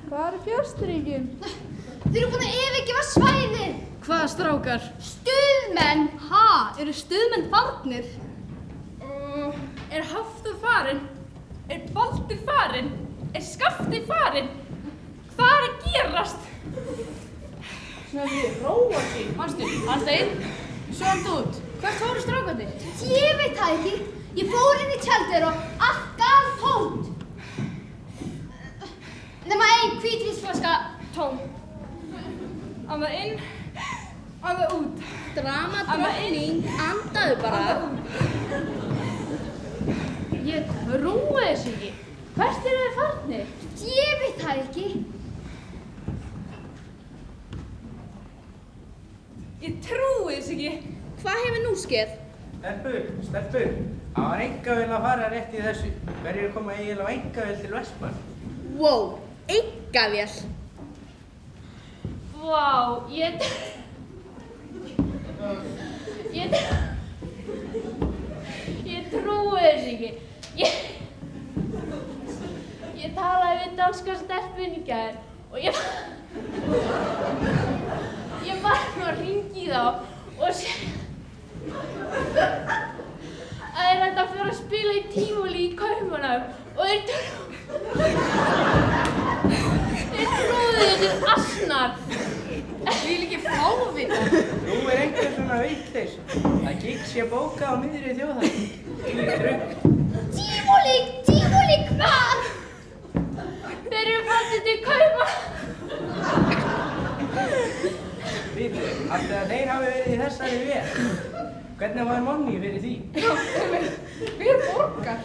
Hvað eru fjárstyrringjum? Þið eru búin að yfirgefa svæðið! Hvaða strákar? Stuðmenn! Ha? Eru stuðmenn farnir? Er Hafþór farinn? Er Baldur farinn? Er Skafti farinn? Hvað er að gerast? Snöfni, róa sig. Manstu, Ansteinn, svönd út. Hvert fóru strákarnir? Ég veit það ekki. Ég fór inn í tjaldið og allt galtómt. Nema ein hvítvínsflaska tóm. Anda inn, anda út. Drama drottning, andaðu bara. Ég trúi þessu ekki. Hvert eru þið farnir? Ég veit það ekki. Ég trúi þess ekki. Hvað hefur nú skeð? Stelpur, það var einkavél að fara rétt í þessu. Hverjir koma eiginlega á einkavél til Vestmann? Wow, einkavél? Vá, ég trúi þessu ekki. Ég talaði við danska stelpun í gær og ég var nú að hringi í þá og að þeir ættu að fara að spila í Tívolí í Kaupmannahöfn og þeir trúðu þessir asnar. Því líki fávita. Nú einhver svona vitlaus. Það gigg sé bóka á miðri þjóðhátíð. Tívolí hvað? Þeir eru fannir til Kaupmannahöfn. Vittu, alltaf að þeir hafi verið í þessari vél. Hvernig var Monni fyrir því? Hver borgar?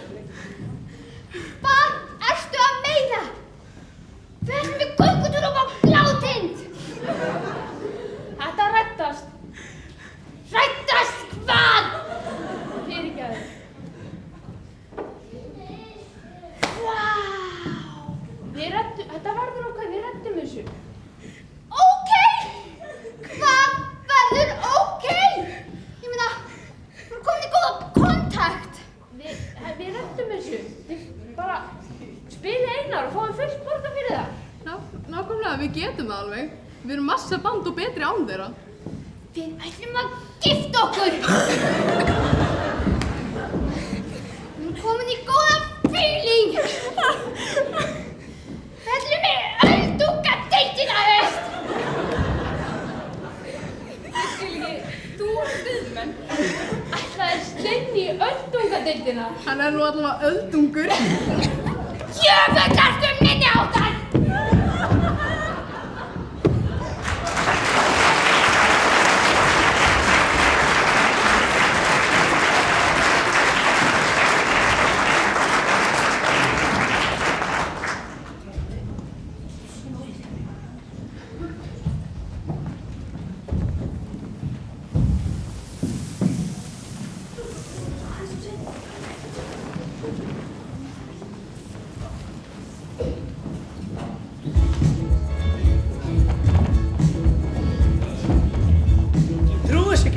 Hvað ertu að meina? Við erum við göngutúr upp á Blátind. Þetta reddast. Reddast hvað? Fyrirgefðu. Þetta verður okkar, við reddum þessu. Ókei! Hvað verður ókei? Ég meina, við erum komin í góða kontakt. Við reddum þessu. Þið bara spilið Einar og fáum fullt borga fyrir það. Nákvæmlega, við getum það alveg. Við erum massa band og betri án þeirra. Við ætlum að gifta okkur. Við erum komin í góða feeling. Við ætlum í öldungadeildina haust. Ég skil ekki, þú og stuðmenn. Ætlaði Slinni í öldungadeildina. Hann er nú allavega öldungur. Jöfull ertu minni áttar.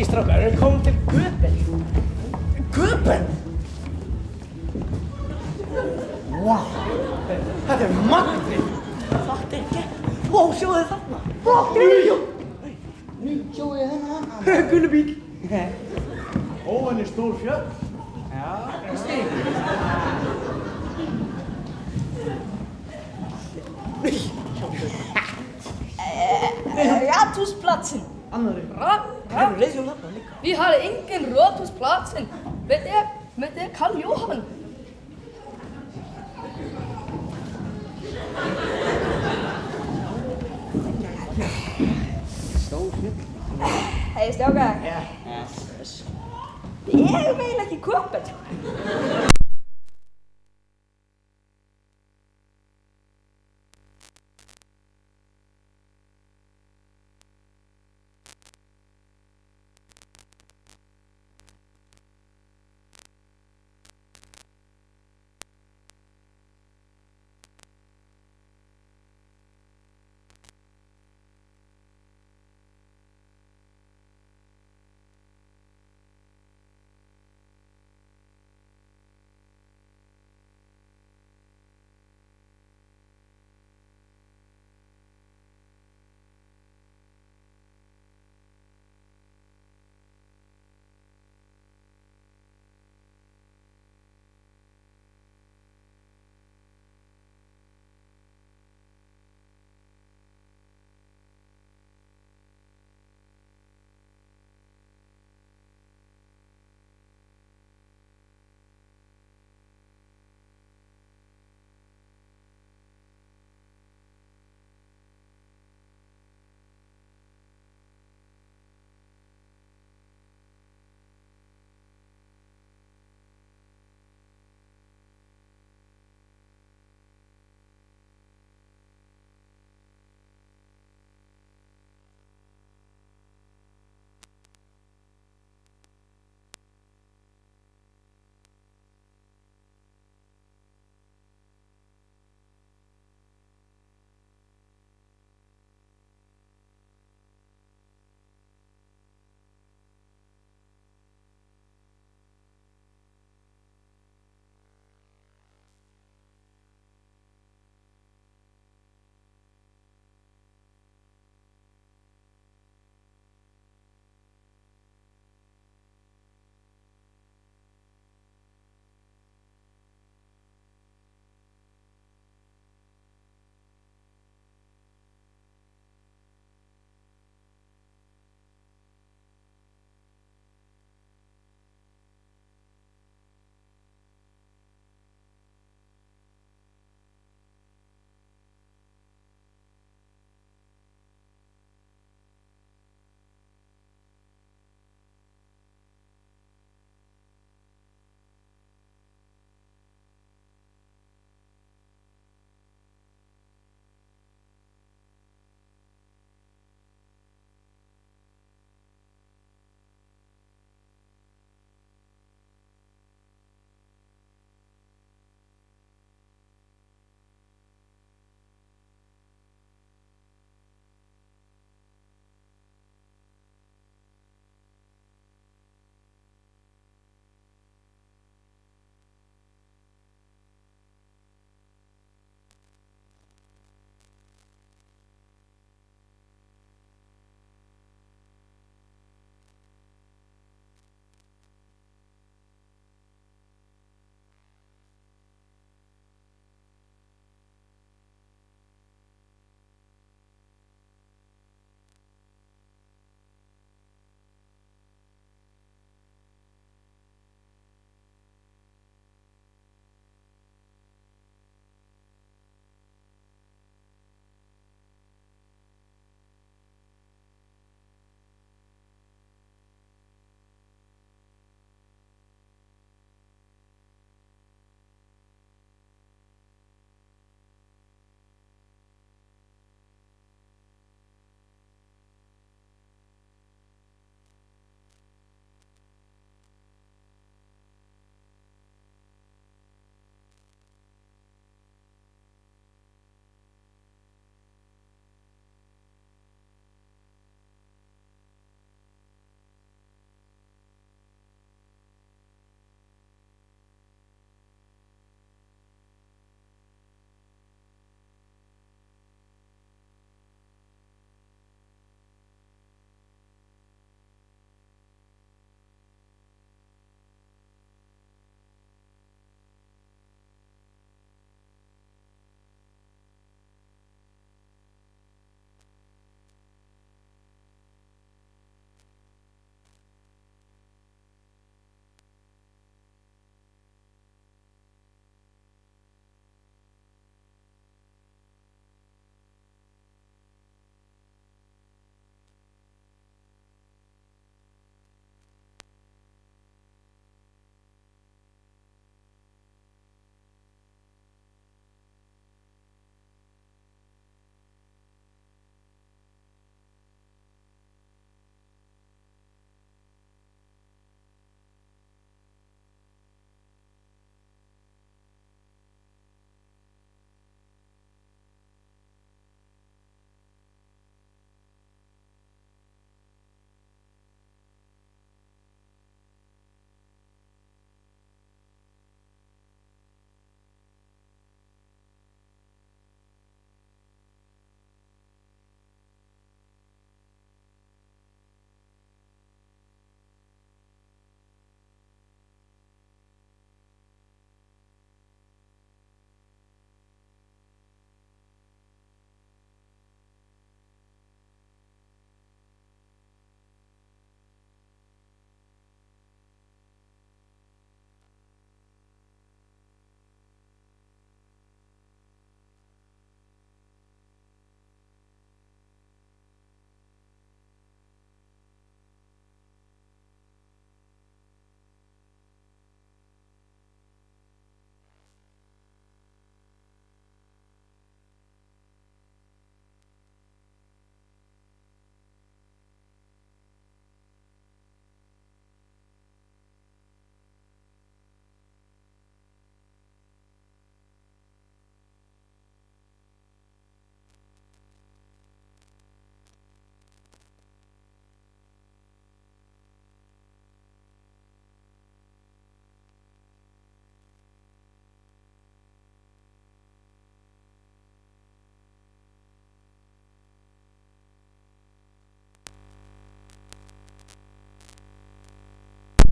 Strákar, við komum til Köben. Köben? Vá, þetta er magnið. Þetta er ekki. Vá, sjáu þið þarna. Vá, nú sjáu þið þennan. Gullubíl. Óvenju stór fjöll. Já, Rathausplatsen. Vi har ingen Rathausplatsen. Men det er Karl Johan. Hej, strákar. Ja. Det er jo eiginlega ekki Köben.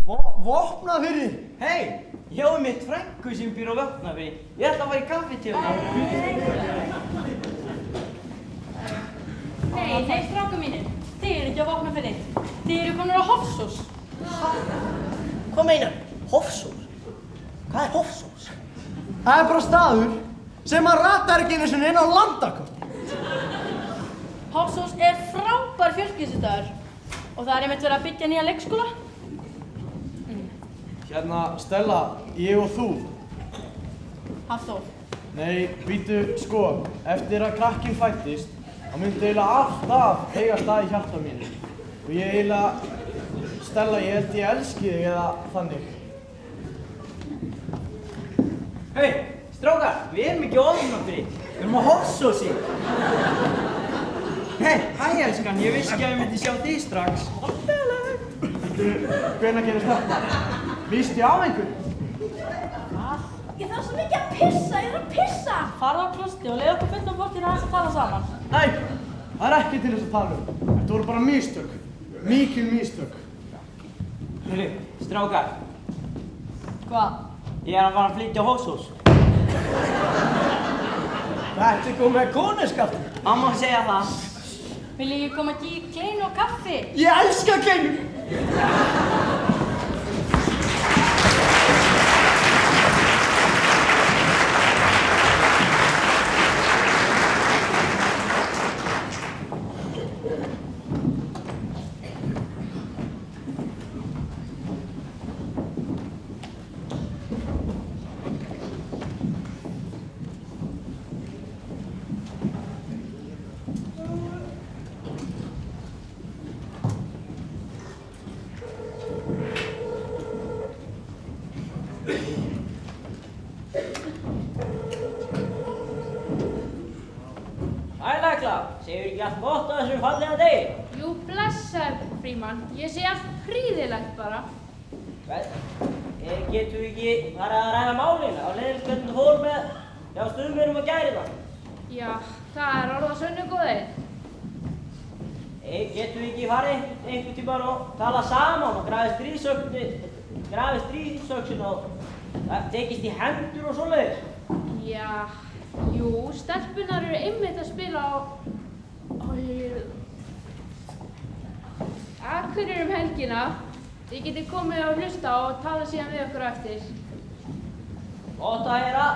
Vopnafirði? Hei, ég á mitt frænku sem býr á Vopnafirði. Ég ætla að fara í kaffitíma. Nei, strákar mínir. Þið eru ekki á Vopnafirði. Þið eru komnir á Hofsós. Hvað meinar? Hofsós? Hvað er Hofsós? Það er bara staður sem maður ratar ekki einu sinni inn á landakort. Hofsós er frábær fjölskyldustaður og það er einmitt verið að byggja nýja leikskóla. Hérna, Stella, ég og þú. Hafþór. Nei, býtu, sko, eftir að krakkinn fæddist, þá myndi eiginlega alltaf eiga stað í hjarta mínu. Og ég eiginlega, Stella, ég held ég elski þig eða þannig. Hei, strákar, við erum ekki á Vopnafirði. Við erum á Hofsósi. Hei, hæ elskan, ég vissi ekki að ég myndi sjá þig strax. Hvenær gerist þetta? Víst ég á einhvern? Ég þarf svo mikið að pissa, ég þarf að pissa! Farðu á klosti og leið okkur fullan fólkinu aðeins að tala saman. Nei, það er ekki til þess að tala um. Þetta voru bara mistök. Mikil mistök. Hörru, strákar. Hvað? Ég er að fara að flytja á Hofsós. Þetta er komið með konuskapti. Mamma segja það. Viljið ég koma ekki í kleinu og kaffi? Ég elska kleinu! Segir ekki allt gott á þessum fallega degi? Jú, blessaður, Frímann. Ég sé allt prýðilegt bara. Getum við ekki farið að ræða málin á leiðin hvernig þú fór með stuðmönnum og gæri það? Já, það er orða sönnu góðir. Getum við ekki farið einhvern tímann og tala saman og grafið stríðsöksun og tekist í hendur og svoleiðis? Já, jú, stelpunar eru einmitt að spila á Akureyri um helgina. Þið getið komið og hlusta og tala síðan við okkur eftir. Gott að heyra.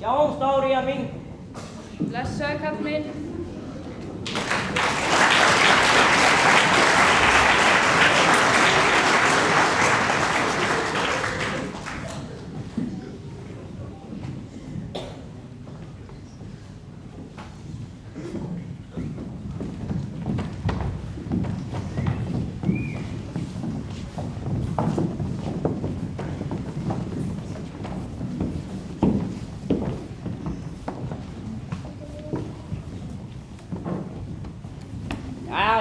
Sjáumst áriða mín. Blessaður, kall minn.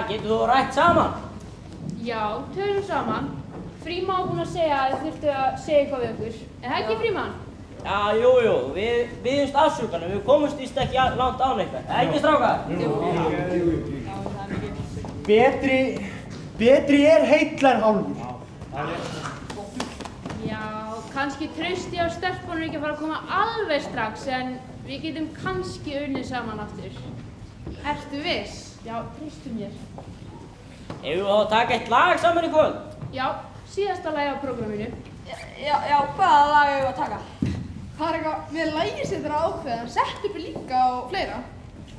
Getur þú rætt saman? Já, tölum saman. Frímann var búinn að segja að þið þurftu að segja eitthvað við okkur. Er það ekki, Frímann? Já, jú, við biðjumst afsökunar, við komumst víst ekki langt án eitthvað. Ekki, strákar? Jú. Betri er heill en hálfur. Já, kannski trausti á stelpunum ekki að fara að koma alveg strax, en við getum kannski unnið saman aftur. Ertu viss? Já, traustu mér. Eigum við að taka eitt lag saman í kvöld? Já, síðasta lagi á prógraminu. Já, hvaða lag eigum við að taka? Það er eitthvað með lagi sem þetta er ákveðan, sett upp líka og fleira.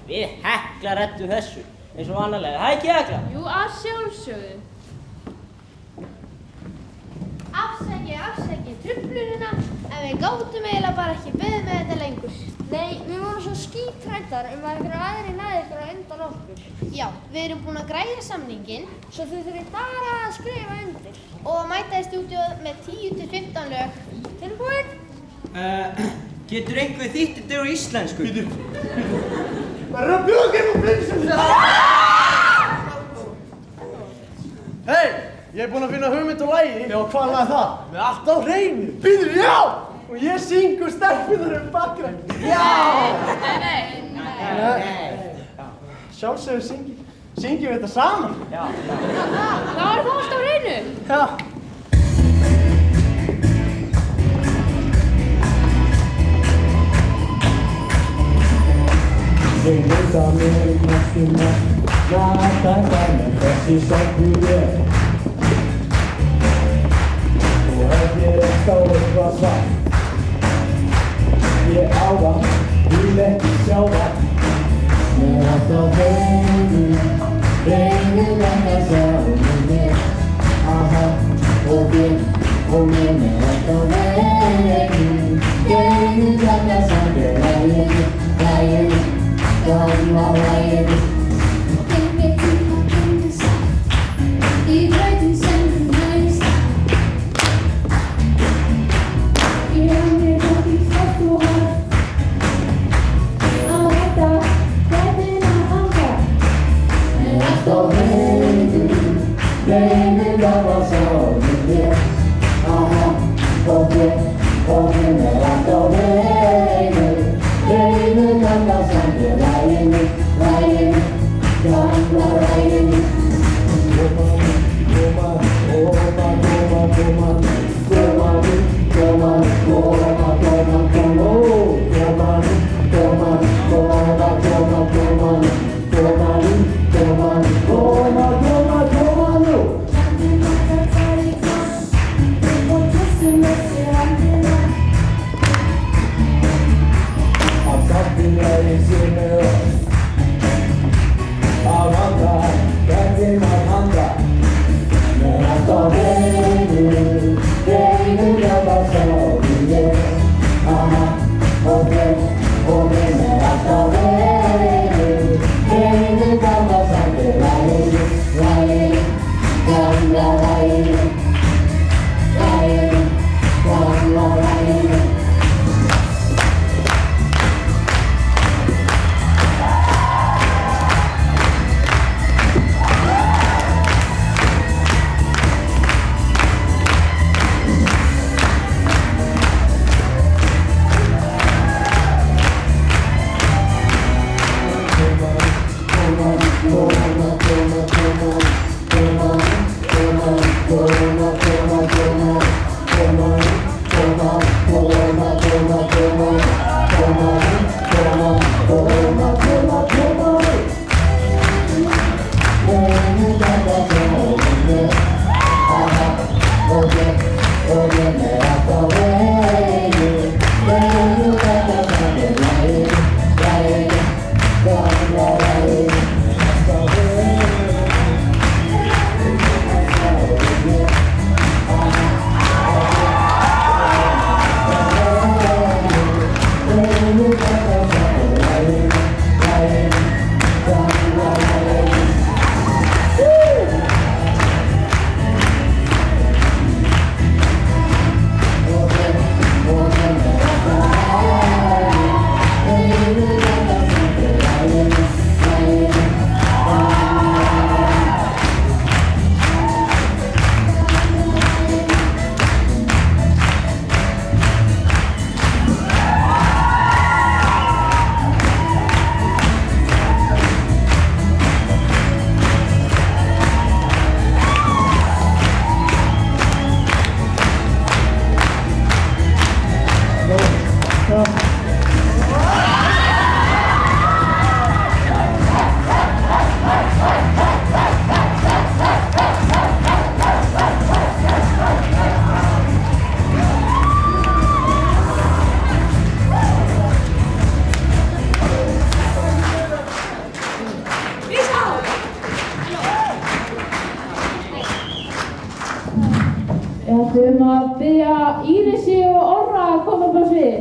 Við Hekla rettum þessu, eins og vanalega. Það ekki Hekla? Jú, að sjálfsögðu. Afsækið truflunina, en við gátum eiginlega bara ekki beðið með þetta lengur. Nei, við vorum svo skítræddar að einhverju aðri næði ykkur á undan okkur. Já, við erum búin að græja samninginn, svo þau þurfum bara að skrifa undir. Og að mæta í stúdíóð með 10-15 lög. Tilbúin? Getur einhver þýtt þetta á íslensku? Bara að bjóða okkur og prinsum þetta! Hei, ég er búinn að finna hugmynd og lagi. Já, hvað lag er það? Með allt á hreinu. Býður, já! Og ég syngur stelpunar bakgræn. Já! Nei. Sjálfsögur syngjum við þetta saman. Já. Það var það allt á hreinu. Já. Halda mér í næstuna, taka með þessi söngu ég. Og ef ég rekst á eitthvað svart, ég á það, vil ekki sjá það. Mér alltaf reynir þetta sjálfum mér. Aha, og mér alltaf reynir þetta samfélaginu, laginu, gamla laginu. Þeim er tíma bundið satt í brautum sem þú næst. Ég hef mér þátt í svart og hart að hætta hvernig að anda. Mér alltaf reynir þetta sjálfum mér. Aha, og mér alltaf reynir þetta samfélaginu, laginu, gamla laginu. Við ætlum að biðja Írisi og Orra að koma upp á svið.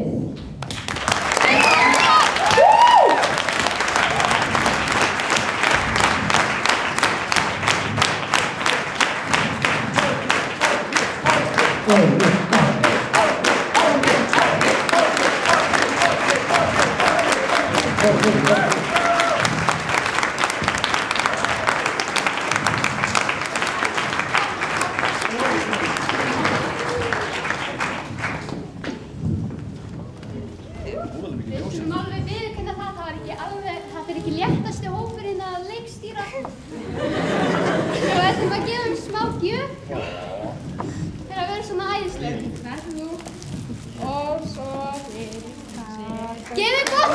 Léttasti hópurinn að leikstýra. Við ætlum að gefa þeim smá gjöf til að vera svona æðisleg. Og svo fyrir það. Gefið gott!